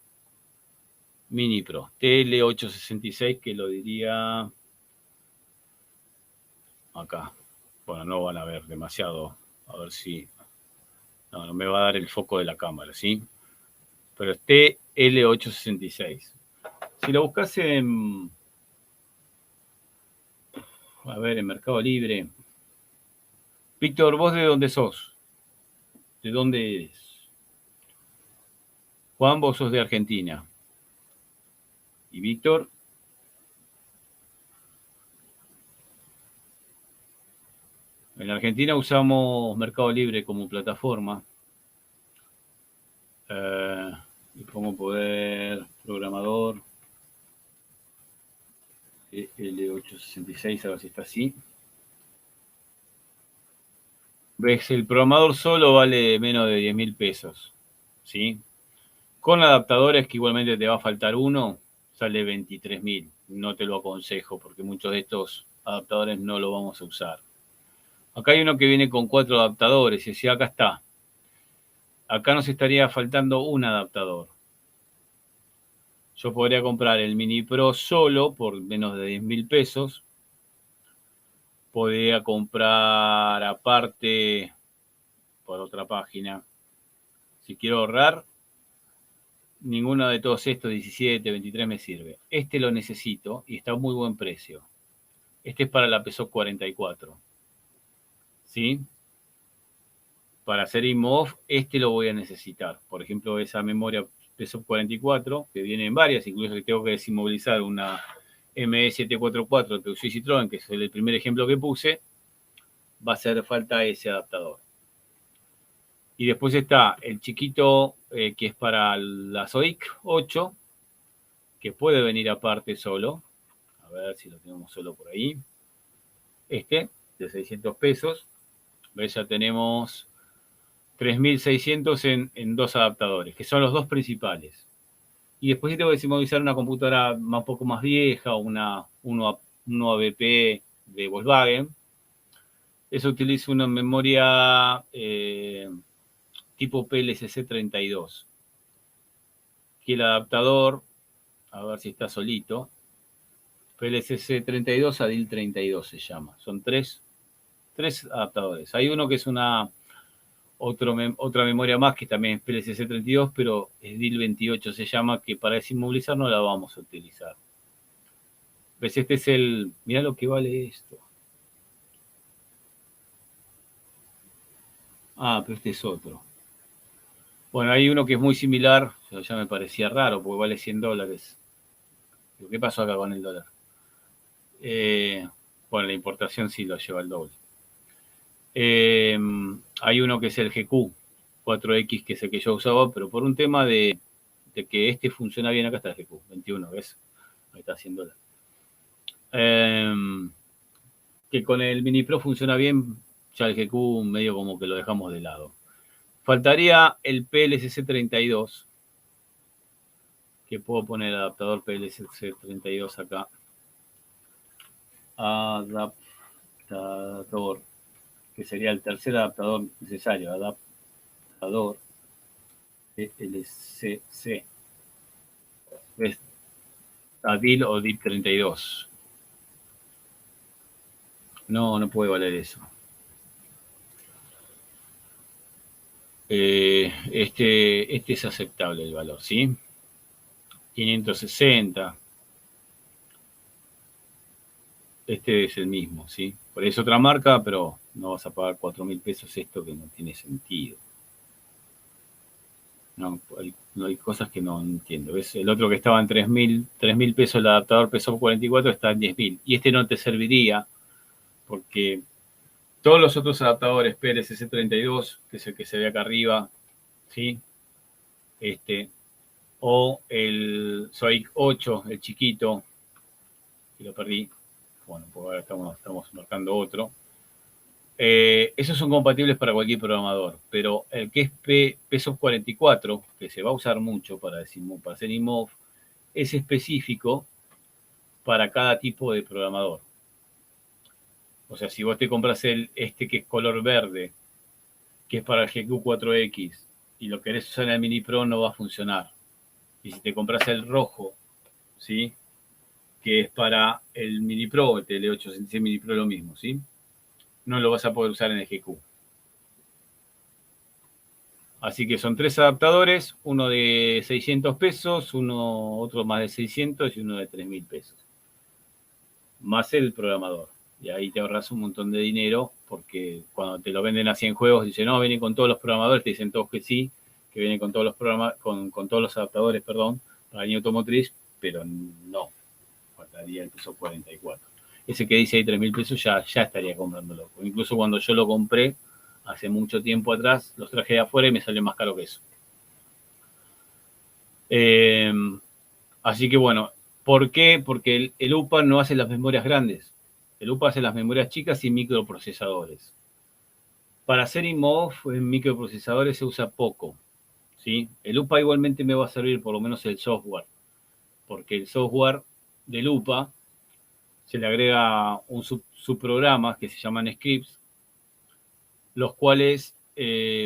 Mini Pro, TL866, que lo diría acá. Bueno, no van a ver demasiado, a ver si... No me va a dar el foco de la cámara, ¿sí? Pero es TL866. Si lo buscas en... A ver, en Mercado Libre, Víctor, ¿vos de dónde sos? ¿De dónde eres? Juan, vos sos de Argentina. ¿Y Víctor? En Argentina usamos Mercado Libre como plataforma. Y pongo poder programador L866, a ver si está así. ¿Ves? El programador solo vale menos de 10.000 pesos. ¿Sí? Con adaptadores, que igualmente te va a faltar uno, sale 23.000. No te lo aconsejo porque muchos de estos adaptadores no lo vamos a usar. Acá hay uno que viene con 4 adaptadores y si acá está. Acá nos estaría faltando un adaptador. Yo podría comprar el Mini Pro solo por menos de 10.000 pesos. Podría comprar aparte por otra página. Si quiero ahorrar, ninguno de todos estos 17, 23 me sirve. Este lo necesito y está a muy buen precio. Este es para la PSOC 44. ¿Sí? Para hacer IMOV, este lo voy a necesitar. Por ejemplo, esa memoria PSOC 44, que viene en varias, incluso que tengo que desinmovilizar una ME744 de Peugeot Citroën, que es el primer ejemplo que puse, va a hacer falta ese adaptador. Y después está el chiquito que es para la SOIC 8, que puede venir aparte solo. A ver si lo tenemos solo por ahí. Este, de 600 pesos. ¿Ves? Ya tenemos 3.600 en dos adaptadores, que son los dos principales. Y después si tengo que desinmovilizar una computadora un poco más vieja, uno AVP de Volkswagen, eso utiliza una memoria tipo PLCC 32. Que el adaptador, a ver si está solito, PLCC 32 a DIL 32 se llama. Son tres adaptadores. Hay uno que es otra memoria más que también es PLCC 32, pero es DIL 28 se llama, que para desinmovilizar no la vamos a utilizar. ¿Ves? Este es el... Mirá lo que vale esto. Ah, pero este es otro. Bueno, hay uno que es muy similar, ya me parecía raro, porque vale $100. ¿Qué pasó acá con el dólar? Bueno, la importación sí lo lleva el doble. Hay uno que es el GQ 4X, que es el que yo usaba, pero por un tema de que este funciona bien, acá está el GQ 21, ¿ves? Ahí está $100. Que con el Mini Pro funciona bien, ya el GQ medio como que lo dejamos de lado. Faltaría el PLCC 32, que puedo poner el adaptador PLCC 32 acá. Adaptador, que sería el tercer adaptador necesario. Adaptador PLCC. ¿Ves? ADIL o DIP 32. No puede valer eso. Este es aceptable el valor, ¿sí? 560. Este es el mismo, ¿sí? Por eso otra marca, pero no vas a pagar 4.000 pesos esto, que no tiene sentido. No, hay cosas que no entiendo. ¿Ves? El otro que estaba en 3.000 pesos, el adaptador PSOC 44, está en 10.000. Y este no te serviría porque todos los otros adaptadores PLCC 32, que es el que se ve acá arriba, ¿sí? O el SOIC 8, el chiquito, que lo perdí. Bueno, pues ahora estamos marcando otro. Esos son compatibles para cualquier programador, pero el que es PSOC 44, que se va a usar mucho para hacer IMOV, es específico para cada tipo de programador. O sea, si vos te compras este que es color verde, que es para el GQ4X, y lo querés usar en el Mini Pro, no va a funcionar. Y si te compras el rojo, ¿sí? Que es para el Mini Pro, el TL866 Mini Pro, lo mismo, ¿sí? No lo vas a poder usar en el GQ. Así que son 3 adaptadores, uno de 600 pesos, otro más de 600 y uno de 3.000 pesos. Más el programador. Y ahí te ahorras un montón de dinero, porque cuando te lo venden a 100 juegos, dicen, no, viene con todos los programadores, te dicen todos que sí, que viene con todos los programas, con todos los adaptadores, perdón, para línea automotriz, pero no, faltaría el peso 44. Ese que dice ahí 3.000 pesos ya estaría comprándolo. Incluso cuando yo lo compré, hace mucho tiempo atrás, los traje de afuera y me salió más caro que eso. Así que bueno, ¿por qué? Porque el UPA no hace las memorias grandes. El UPA hace las memorias chicas y microprocesadores. Para hacer IMOV en microprocesadores se usa poco, ¿sí? El UPA igualmente me va a servir, por lo menos el software, porque el software del UPA se le agrega un subprograma que se llaman scripts, los cuales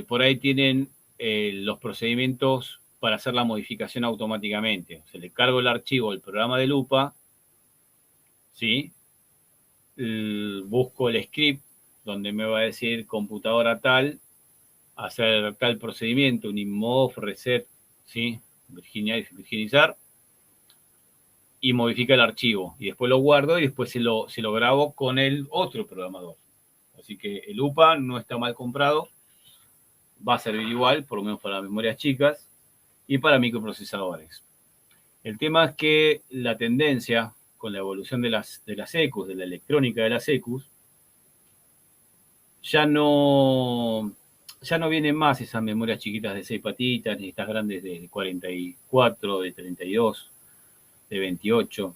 por ahí tienen los procedimientos para hacer la modificación automáticamente. Se le cargo el archivo al programa de UPA, ¿sí? Busco el script donde me va a decir computadora tal, hacer tal procedimiento, un IMOV, reset, ¿sí? Virginizar, y modifica el archivo. Y después lo guardo y después se lo grabo con el otro programador. Así que el UPA no está mal comprado, va a servir igual, por lo menos para memorias chicas y para microprocesadores. El tema es que la tendencia con la evolución de las ECUs, de la electrónica de las ECUs, ya no vienen más esas memorias chiquitas de 6 patitas, ni estas grandes de 44, de 32, de 28,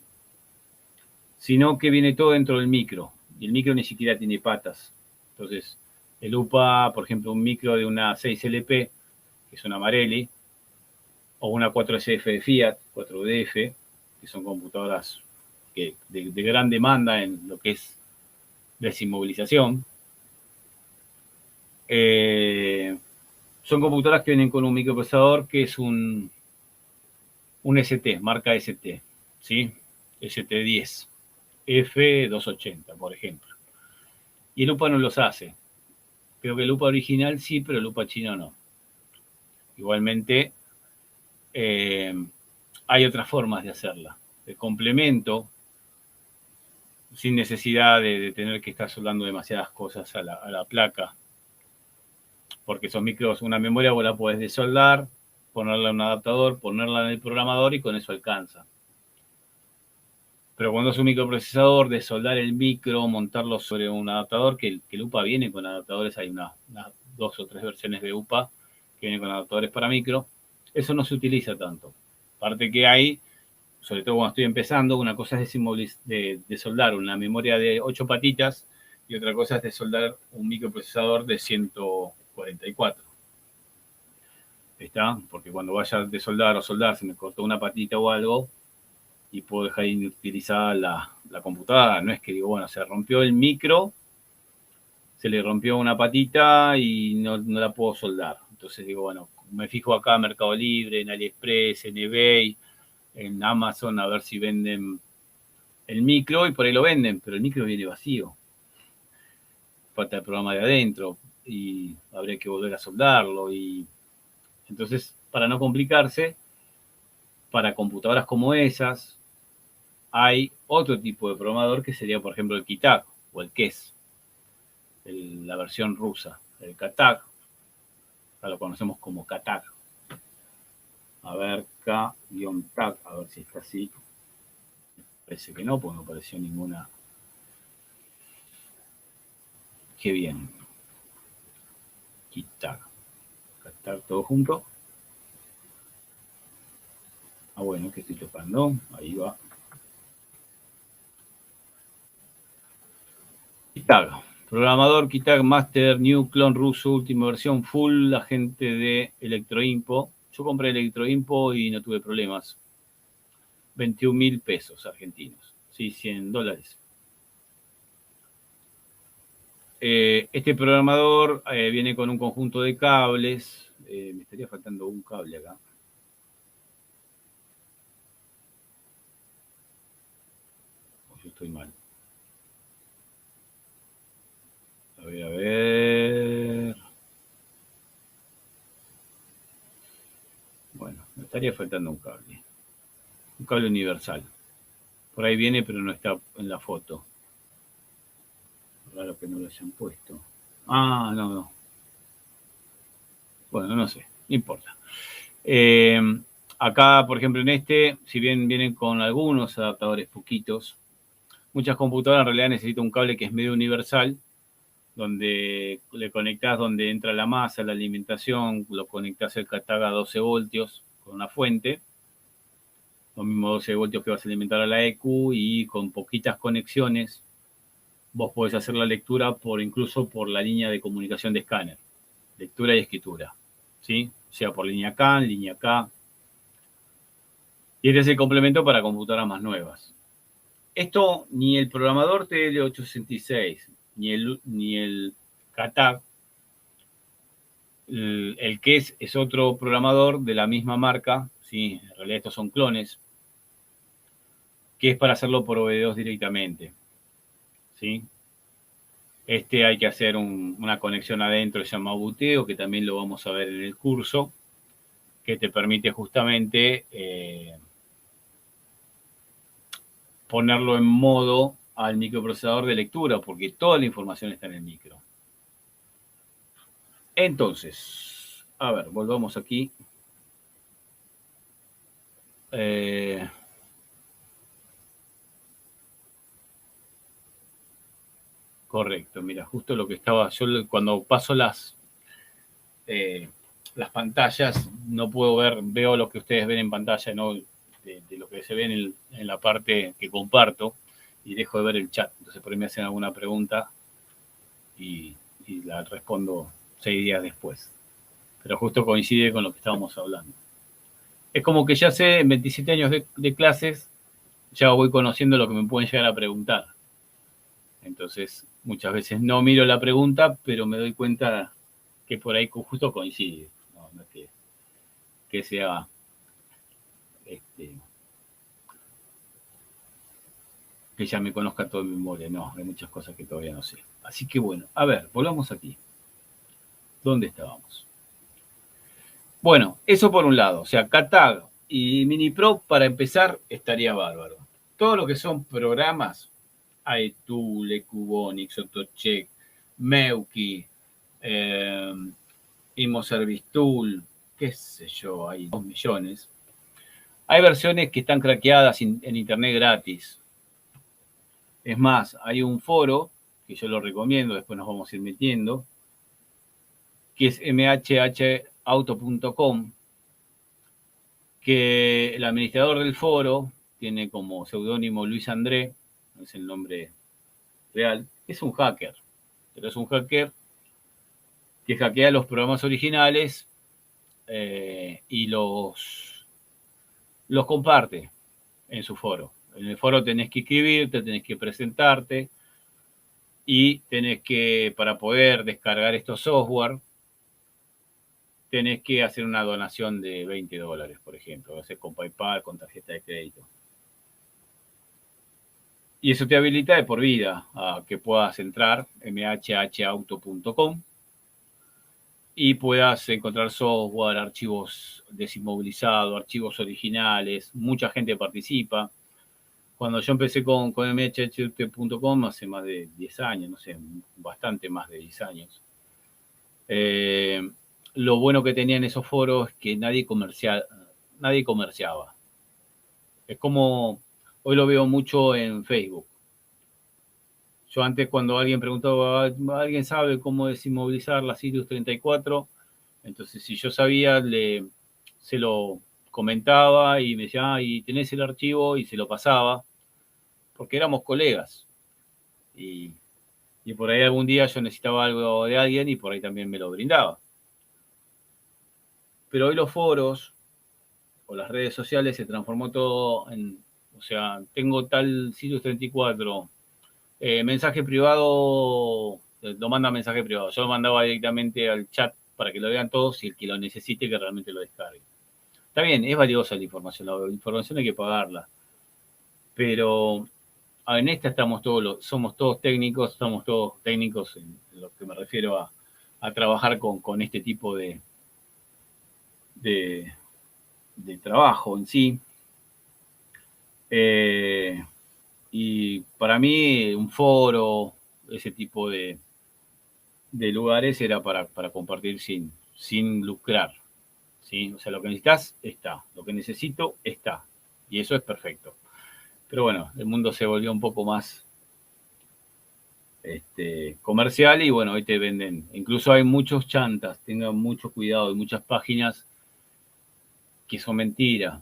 sino que viene todo dentro del micro, y el micro ni siquiera tiene patas. Entonces, el UPA, por ejemplo, un micro de una 6LP, que es una Marelli, o una 4SF de Fiat, 4DF, que son computadoras de gran demanda en lo que es desinmovilización. Son computadoras que vienen con un microprocesador que es un ST, marca ST, ¿sí? ST10, F280, por ejemplo. Y el UPA no los hace. Creo que el UPA original sí, pero el UPA chino no. Igualmente, hay otras formas de hacerla. De complemento, sin necesidad de tener que estar soldando demasiadas cosas a la placa. Porque esos micros, una memoria vos la podés desoldar, ponerla en un adaptador, ponerla en el programador y con eso alcanza. Pero cuando es un microprocesador, desoldar el micro, montarlo sobre un adaptador, que el UPA viene con adaptadores, hay unas 2 o 3 versiones de UPA que vienen con adaptadores para micro, eso no se utiliza tanto. Aparte que hay, sobre todo cuando estoy empezando, una cosa es de soldar una memoria de 8 patitas y otra cosa es de soldar un microprocesador de 144. ¿Está? Porque cuando vaya de soldar o soldar, se me cortó una patita o algo y puedo dejar inutilizada la computadora. No es que digo, bueno, se rompió el micro, se le rompió una patita y no la puedo soldar. Entonces digo, bueno, me fijo acá en Mercado Libre, en AliExpress, en eBay, en Amazon, a ver si venden el micro, y por ahí lo venden, pero el micro viene vacío. Falta el programa de adentro y habría que volver a soldarlo. Y entonces, para no complicarse, para computadoras como esas, hay otro tipo de programador que sería, por ejemplo, el Kitag o el KES, la versión rusa, el Katag, lo conocemos como Katag. A ver, K-Tag, a ver si está así. Parece que no, porque no apareció ninguna. Qué bien. Kitag. Katag todo junto. Ah, bueno, que estoy tocando. Ahí va. Kitag. Programador Kitag Master New Clone ruso, última versión full, agente de Electroimpo. Yo compré Electroimpo y no tuve problemas. 21.000 pesos argentinos. Sí, $100. Este programador viene con un conjunto de cables. Me estaría faltando un cable acá. Yo estoy mal. A ver. Bueno, me estaría faltando un cable. Un cable universal. Por ahí viene, pero no está en la foto. no lo hayan puesto. Ah, no. Bueno, no sé, no importa. Acá, por ejemplo, en este, si bien vienen con algunos adaptadores poquitos, muchas computadoras en realidad necesitan un cable que es medio universal, donde le conectás donde entra la masa, la alimentación, lo conectás el CATAG a 12 voltios con una fuente, los mismos 12 voltios que vas a alimentar a la EQ, y con poquitas conexiones vos podés hacer la lectura incluso por la línea de comunicación de escáner, lectura y escritura, ¿sí? O sea, por línea CAN, línea K. Y este es el complemento para computadoras más nuevas. Esto ni el programador TL866 ni el CATAG, el que es otro programador de la misma marca, ¿sí? En realidad estos son clones, que es para hacerlo por OV2 directamente, ¿sí? Este hay que hacer una conexión adentro, se llama buteo, que también lo vamos a ver en el curso, que te permite justamente ponerlo en modo al microprocesador de lectura, porque toda la información está en el micro. Entonces, a ver, volvamos aquí. Correcto, mira, justo lo que estaba, yo cuando paso las pantallas, no puedo veo lo que ustedes ven en pantalla, no de lo que se ve en la parte que comparto, y dejo de ver el chat. Entonces por ahí me hacen alguna pregunta y la respondo 6 días después. Pero justo coincide con lo que estábamos hablando. Es como que ya sé, en 27 años de clases, ya voy conociendo lo que me pueden llegar a preguntar. Entonces, muchas veces no miro la pregunta, pero me doy cuenta que por ahí justo coincide. No es que sea que ya me conozca todo en memoria. No, hay muchas cosas que todavía no sé. Así que bueno, a ver, volvamos aquí. ¿Dónde estábamos? Bueno, eso por un lado. O sea, CATAG y MiniPro, para empezar, estaría bárbaro. Todo lo que son programas, iTool, Ecubonix, AutoCheck, Meuki, ImoService Tool, qué sé yo, hay 2 millones. Hay versiones que están craqueadas en internet gratis. Es más, hay un foro que yo lo recomiendo, después nos vamos a ir metiendo, que es mhhauto.com, que el administrador del foro tiene como seudónimo Luis André, no es el nombre real, es un hacker, pero es un hacker que hackea los programas originales y los comparte en su foro. En el foro tenés que inscribirte, tenés que presentarte y tenés que, para poder descargar estos software, tenés que hacer una donación de $20, por ejemplo, lo haces con PayPal, con tarjeta de crédito. Y eso te habilita de por vida a que puedas entrar mhhauto.com y puedas encontrar software, archivos desinmovilizados, archivos originales. Mucha gente participa. Cuando yo empecé con mhhauto.com hace más de 10 años, no sé, bastante más de 10 años. Lo bueno que tenían esos foros es que nadie comerciaba. Es como hoy lo veo mucho en Facebook. Yo antes, cuando alguien preguntaba, ¿alguien sabe cómo desinmovilizar la Sirius 34? Entonces, si yo sabía, se lo comentaba y me decía, ¿y tenés el archivo? Y se lo pasaba, porque éramos colegas. Y por ahí algún día yo necesitaba algo de alguien y por ahí también me lo brindaba. Pero hoy los foros o las redes sociales se transformó todo en, o sea, tengo tal Sirius 34, mensaje privado, lo manda mensaje privado. Yo lo mandaba directamente al chat para que lo vean todos y el que lo necesite que realmente lo descargue. Está bien, es valiosa la información hay que pagarla, pero en esta somos todos técnicos, en lo que me refiero a trabajar con este tipo de trabajo en sí. Y para mí un foro, ese tipo de lugares era para compartir sin lucrar, ¿sí? O sea, lo que necesitas está, lo que necesito está, y eso es perfecto. Pero bueno, el mundo se volvió un poco más comercial y bueno, hoy te venden, incluso hay muchos chantas, tengan mucho cuidado, hay muchas páginas que son mentiras.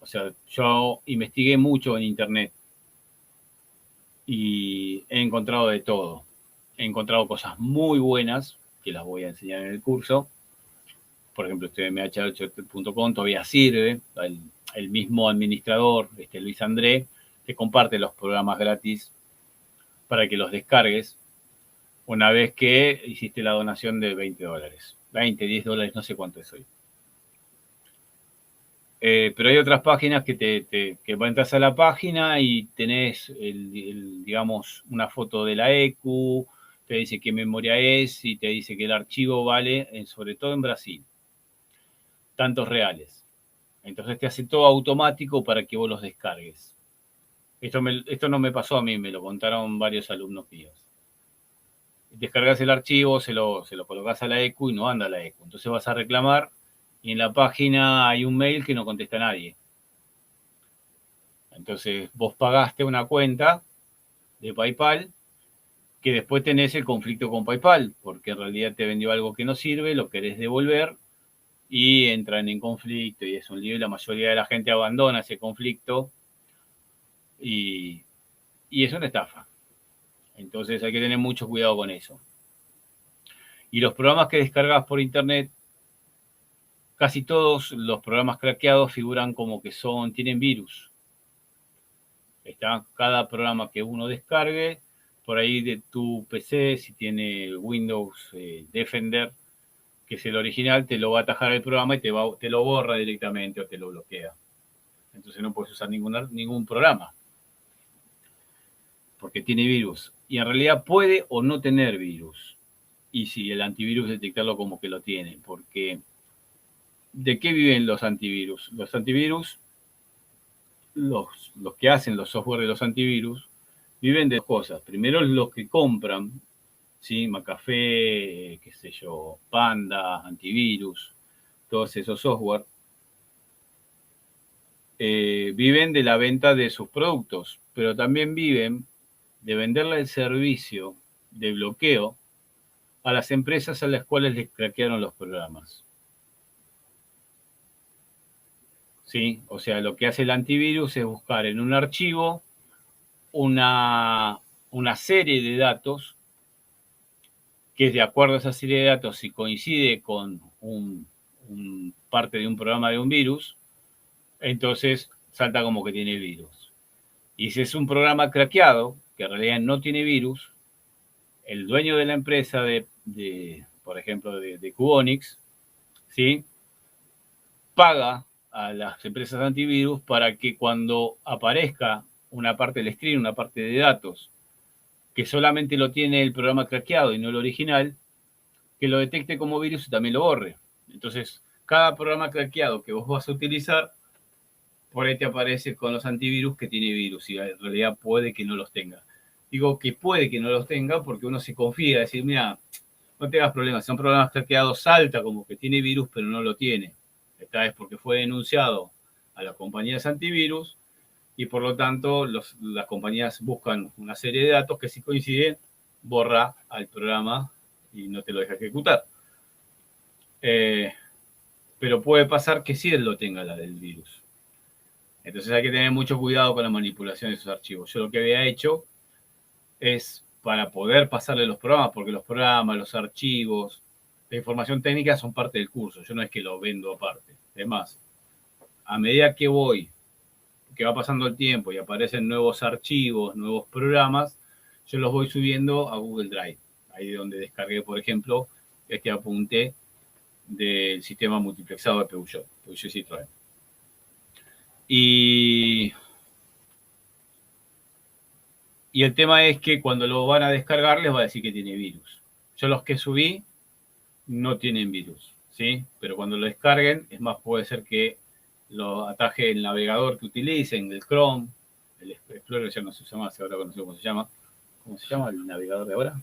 O sea, yo investigué mucho en internet y he encontrado de todo. He encontrado cosas muy buenas que las voy a enseñar en el curso. Por ejemplo, mh8.com todavía sirve. El mismo administrador, Luis André, te comparte los programas gratis para que los descargues una vez que hiciste la donación de $20. 20, $10, no sé cuánto es hoy. Pero hay otras páginas que entras a la página y tenés, digamos, una foto de la EQ, te dice qué memoria es y te dice que el archivo vale, sobre todo en Brasil, tantos reales. Entonces te hace todo automático para que vos los descargues. Esto no me pasó a mí, me lo contaron varios alumnos míos. Descargas el archivo, se lo colocas a la EQ y no anda a la EQ. Entonces vas a reclamar y en la página hay un mail que no contesta a nadie. Entonces vos pagaste una cuenta de PayPal que después tenés el conflicto con PayPal, porque en realidad te vendió algo que no sirve, lo querés devolver y entran en conflicto y es un lío y la mayoría de la gente abandona ese conflicto y es una estafa. Entonces hay que tener mucho cuidado con eso. Y los programas que descargas por internet, casi todos los programas craqueados figuran como que tienen virus. Está cada programa que uno descargue, por ahí de tu PC, si tiene Windows Defender, que es el original, te lo va a atajar el programa y te lo borra directamente o te lo bloquea. Entonces no puedes usar ningún programa, porque tiene virus. Y en realidad puede o no tener virus. Y si el antivirus detectarlo como que lo tiene, porque ¿de qué viven los antivirus? Los antivirus, los que hacen los software de los antivirus, viven de dos cosas. Primero, los que compran, ¿sí? McAfee, qué sé yo, Panda, antivirus, todos esos software, viven de la venta de sus productos, pero también viven de venderle el servicio de bloqueo a las empresas a las cuales les craquearon los programas. ¿Sí? O sea, lo que hace el antivirus es buscar en un archivo una serie de datos que de acuerdo a esa serie de datos, si coincide con parte de un programa de un virus, entonces salta como que tiene virus. Y si es un programa craqueado, que en realidad no tiene virus, el dueño de la empresa por ejemplo, de QOnix, ¿sí? Paga a las empresas antivirus para que cuando aparezca una parte del stream, una parte de datos, que solamente lo tiene el programa craqueado y no el original, que lo detecte como virus y también lo borre. Entonces, cada programa craqueado que vos vas a utilizar, por ahí te aparece con los antivirus que tiene virus y en realidad puede que no los tenga. Digo que puede que no los tenga porque uno se confía, decir, mira, no te hagas problemas, son programas craqueados, salta como que tiene virus pero no lo tiene. Esta vez porque fue denunciado a las compañías antivirus y por lo tanto las compañías buscan una serie de datos que si coinciden, borra al programa y no te lo deja ejecutar. Pero puede pasar que sí él lo tenga, la del virus. Entonces hay que tener mucho cuidado con la manipulación de esos archivos. Yo lo que había hecho es para poder pasarle los programas, porque los programas, los archivos, la información técnica son parte del curso. Yo no es que lo vendo aparte. Además, a medida que va pasando el tiempo y aparecen nuevos archivos, nuevos programas, yo los voy subiendo a Google Drive. Ahí de donde descargué, por ejemplo, este apunte del sistema multiplexado de Peugeot Citroën. Y el tema es que cuando lo van a descargar les va a decir que tiene virus. Yo los que subí no tienen virus, ¿sí? Pero cuando lo descarguen, es más, puede ser que lo ataje el navegador que utilicen, el Chrome, el Explorer ya no se llama, ahora conocido cómo se llama, ¿Cómo se llama el navegador de ahora?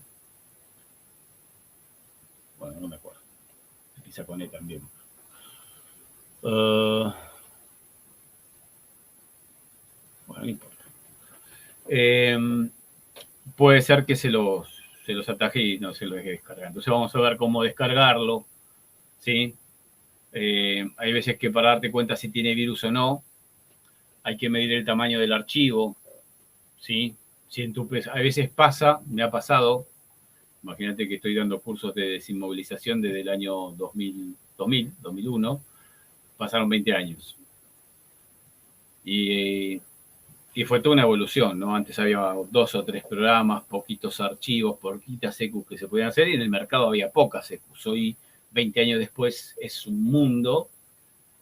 Bueno, no me acuerdo. Empieza con E también. Bueno, no importa. Puede ser que se los ataje y no se los deje descargar. Entonces vamos a ver cómo descargarlo, ¿sí? Hay veces que para darte cuenta si tiene virus o no, hay que medir el tamaño del archivo, ¿sí? Si en tu PC, a veces pasa, me ha pasado, imagínate que estoy dando cursos de desinmovilización desde el año 2001, pasaron 20 años. Y fue toda una evolución, ¿no? Antes había 2 o 3 programas, poquitos archivos, poquitas EQs que se podían hacer y en el mercado había pocas EQs. Hoy, 20 años después, es un mundo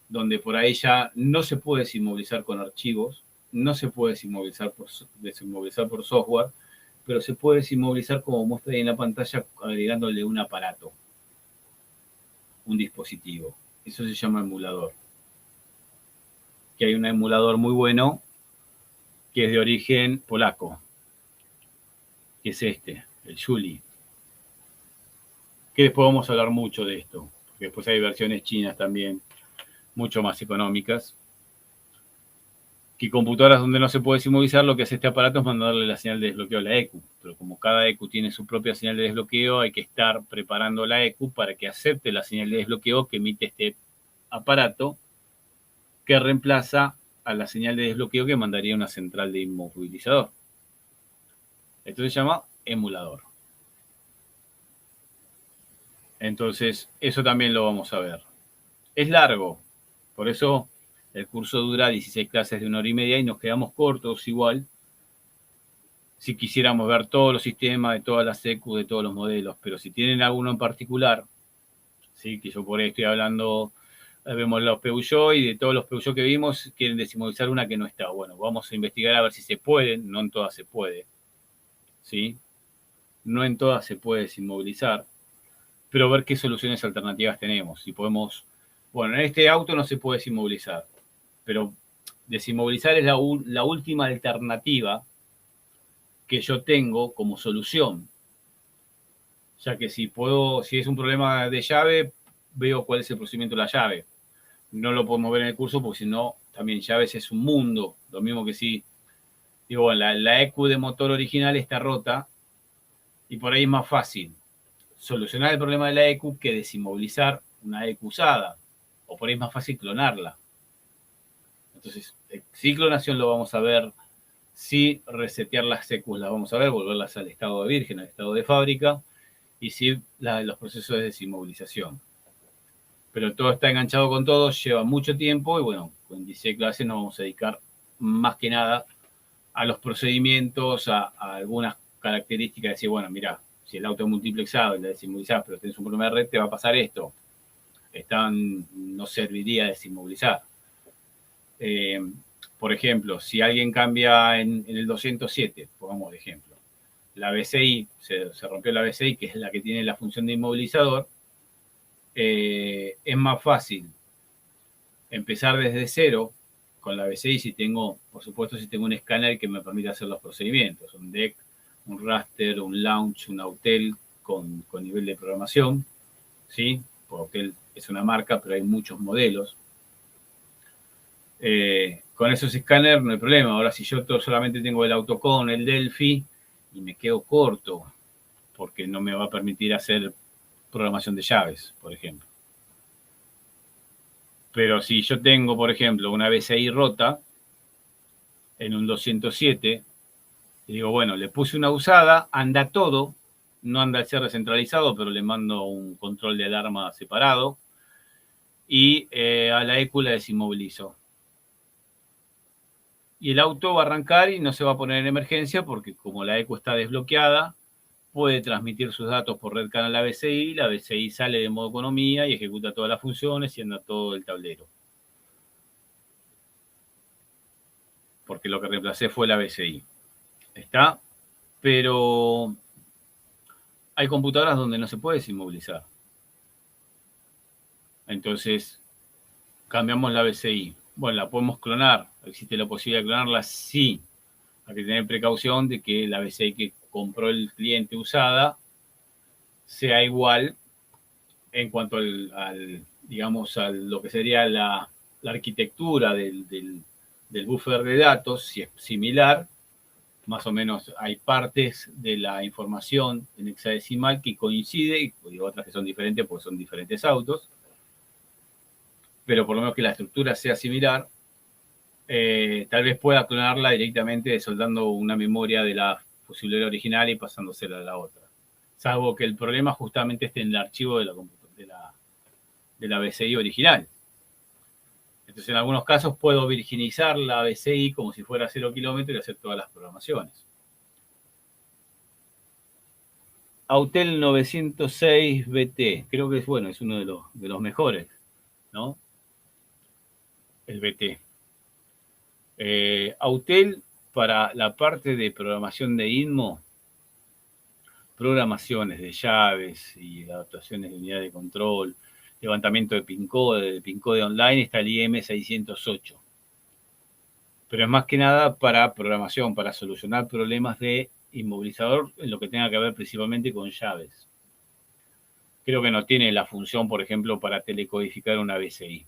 donde por ahí ya no se puede desinmovilizar con archivos, no se puede desinmovilizar por software, pero se puede desinmovilizar como muestra ahí en la pantalla agregándole un aparato, un dispositivo. Eso se llama emulador. Que hay un emulador muy bueno que es de origen polaco, que es este, el Juli. Que después vamos a hablar mucho de esto, porque después hay versiones chinas también, mucho más económicas. Que computadoras donde no se puede desinmovilizar, lo que hace este aparato es mandarle la señal de desbloqueo a la EQ. Pero como cada EQ tiene su propia señal de desbloqueo, hay que estar preparando la EQ para que acepte la señal de desbloqueo que emite este aparato, que reemplaza a la señal de desbloqueo que mandaría una central de inmovilizador. Esto se llama emulador. Entonces, eso también lo vamos a ver. Es largo, por eso el curso dura 16 clases de 1 hora y media y nos quedamos cortos igual si quisiéramos ver todos los sistemas de todas las EQ, de todos los modelos, pero si tienen alguno en particular, ¿sí? Que yo por ahí estoy hablando, vemos los Peugeot y de todos los Peugeot que vimos quieren desinmovilizar una que no está. Bueno, vamos a investigar a ver si se puede, no en todas se puede, ¿sí? No en todas se puede desinmovilizar, pero ver qué soluciones alternativas tenemos. Si podemos, bueno, en este auto no se puede desinmovilizar, pero desinmovilizar es la última alternativa que yo tengo como solución. Ya que si es un problema de llave, veo cuál es el procedimiento de la llave. No lo podemos ver en el curso porque si no, también llaves es un mundo. Lo mismo que si, digo, bueno, la EQ de motor original está rota y por ahí es más fácil solucionar el problema de la EQ que desinmovilizar una EQ usada. O por ahí es más fácil clonarla. Entonces, si clonación lo vamos a ver, si resetear las EQs las vamos a ver, volverlas al estado de virgen, al estado de fábrica, y si los procesos de desinmovilización. Pero todo está enganchado con todo, lleva mucho tiempo y bueno, con 16 clases nos vamos a dedicar más que nada a los procedimientos, a algunas características, decir, bueno, mira, si el auto es multiplexado y la desinmovilizás, pero tenés un problema de red, te va a pasar esto. No serviría desinmovilizar. Por ejemplo, si alguien cambia en el 207, pongamos de ejemplo, la BCI, se rompió la BCI, que es la que tiene la función de inmovilizador, es más fácil empezar desde cero con la BCI si tengo, por supuesto, si tengo un escáner que me permita hacer los procedimientos, un DEC, un raster, un launch, un Autel con nivel de programación, ¿sí? Autel es una marca, pero hay muchos modelos. Con esos escáneres no hay problema. Ahora, si yo solamente tengo el Autocon, el Delphi, y me quedo corto, porque no me va a permitir hacer programación de llaves, por ejemplo. Pero si yo tengo, por ejemplo, una BCI rota en un 207, y digo, bueno, le puse una usada, anda todo, no anda el cierre centralizado, pero le mando un control de alarma separado, y a la EQ la desinmovilizo. Y el auto va a arrancar y no se va a poner en emergencia porque como la EQ está desbloqueada, puede transmitir sus datos por red canal a la BCI sale de modo economía y ejecuta todas las funciones y anda todo el tablero. Porque lo que reemplacé fue la BCI. Está, pero hay computadoras donde no se puede desinmovilizar. Entonces, cambiamos la BCI. Bueno, la podemos clonar. ¿Existe la posibilidad de clonarla? Sí. Hay que tener precaución de que la BCI que compró el cliente usada sea igual en cuanto digamos, a lo que sería la arquitectura del buffer de datos, si es similar, más o menos hay partes de la información en hexadecimal que coincide y otras que son diferentes porque son diferentes autos, pero por lo menos que la estructura sea similar. Tal vez pueda clonarla directamente soldando una memoria de la fusilera original y pasándosela a la otra. Salvo que el problema justamente esté en el archivo de la BCI original. Entonces, en algunos casos puedo virginizar la BCI como si fuera 0 kilómetros y hacer todas las programaciones. Autel 906 BT, creo que es bueno, es uno de los mejores, ¿no? El BT. Autel, para la parte de programación de INMO, programaciones de llaves y adaptaciones de unidad de control, levantamiento de PIN code online, está el IM608. Pero es más que nada para programación, para solucionar problemas de inmovilizador en lo que tenga que ver principalmente con llaves. Creo que no tiene la función, por ejemplo, para telecodificar una BCI.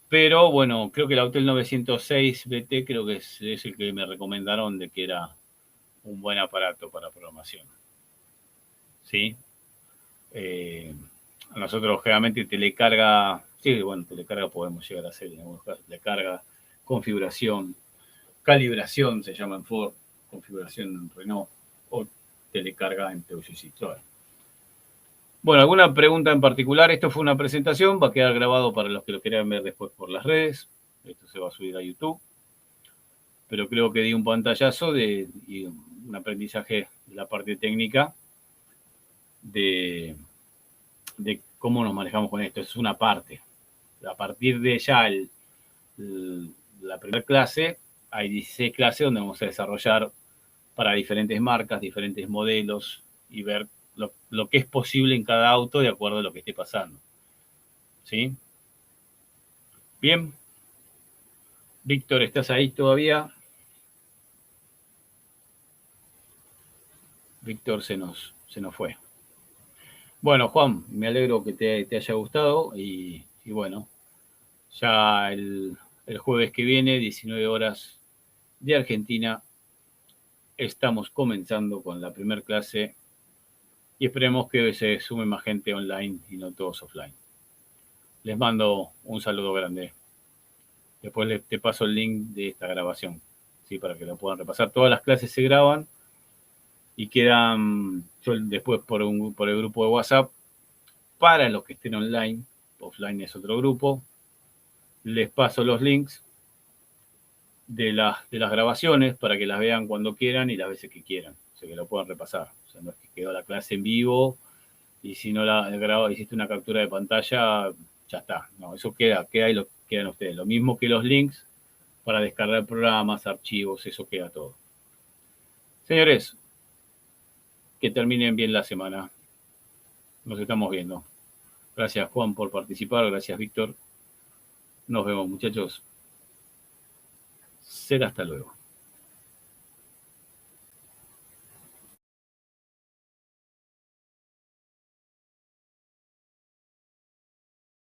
Pero bueno, creo que el Autel 906 BT creo que es el que me recomendaron de que era un buen aparato para programación. ¿Sí? Nosotros generalmente telecarga, sí, bueno, telecarga podemos llegar a hacer en algunos casos, telecarga, configuración, calibración se llama en Ford, configuración en Renault o telecarga en Peugeot Citroën. Bueno, ¿alguna pregunta en particular? Esto fue una presentación, va a quedar grabado para los que lo quieran ver después por las redes. Esto se va a subir a YouTube. Pero creo que di un pantallazo y un aprendizaje de la parte técnica de cómo nos manejamos con esto. Es una parte. A partir de ya la primera clase, hay 16 clases donde vamos a desarrollar para diferentes marcas, diferentes modelos y ver lo que es posible en cada auto de acuerdo a lo que esté pasando. ¿Sí? Bien. Víctor, ¿estás ahí todavía? Víctor se nos fue. Bueno, Juan, me alegro que te haya gustado y bueno, ya el jueves que viene, 19 horas de Argentina, estamos comenzando con la primera clase y esperemos que se sume más gente online y no todos offline. Les mando un saludo grande. Después te paso el link de esta grabación, ¿sí? Para que lo puedan repasar. Todas las clases se graban y quedan, yo después por el grupo de WhatsApp, para los que estén online, offline es otro grupo, les paso los links de las grabaciones para que las vean cuando quieran y las veces que quieran, o sea que lo puedan repasar. O sea, no es que quedó la clase en vivo y si no la grabó, hiciste una captura de pantalla, ya está. No, eso queda y lo quedan ustedes. Lo mismo que los links para descargar programas, archivos, eso queda todo. Señores, que terminen bien la semana. Nos estamos viendo. Gracias, Juan, por participar. Gracias, Víctor. Nos vemos, muchachos. Será hasta luego.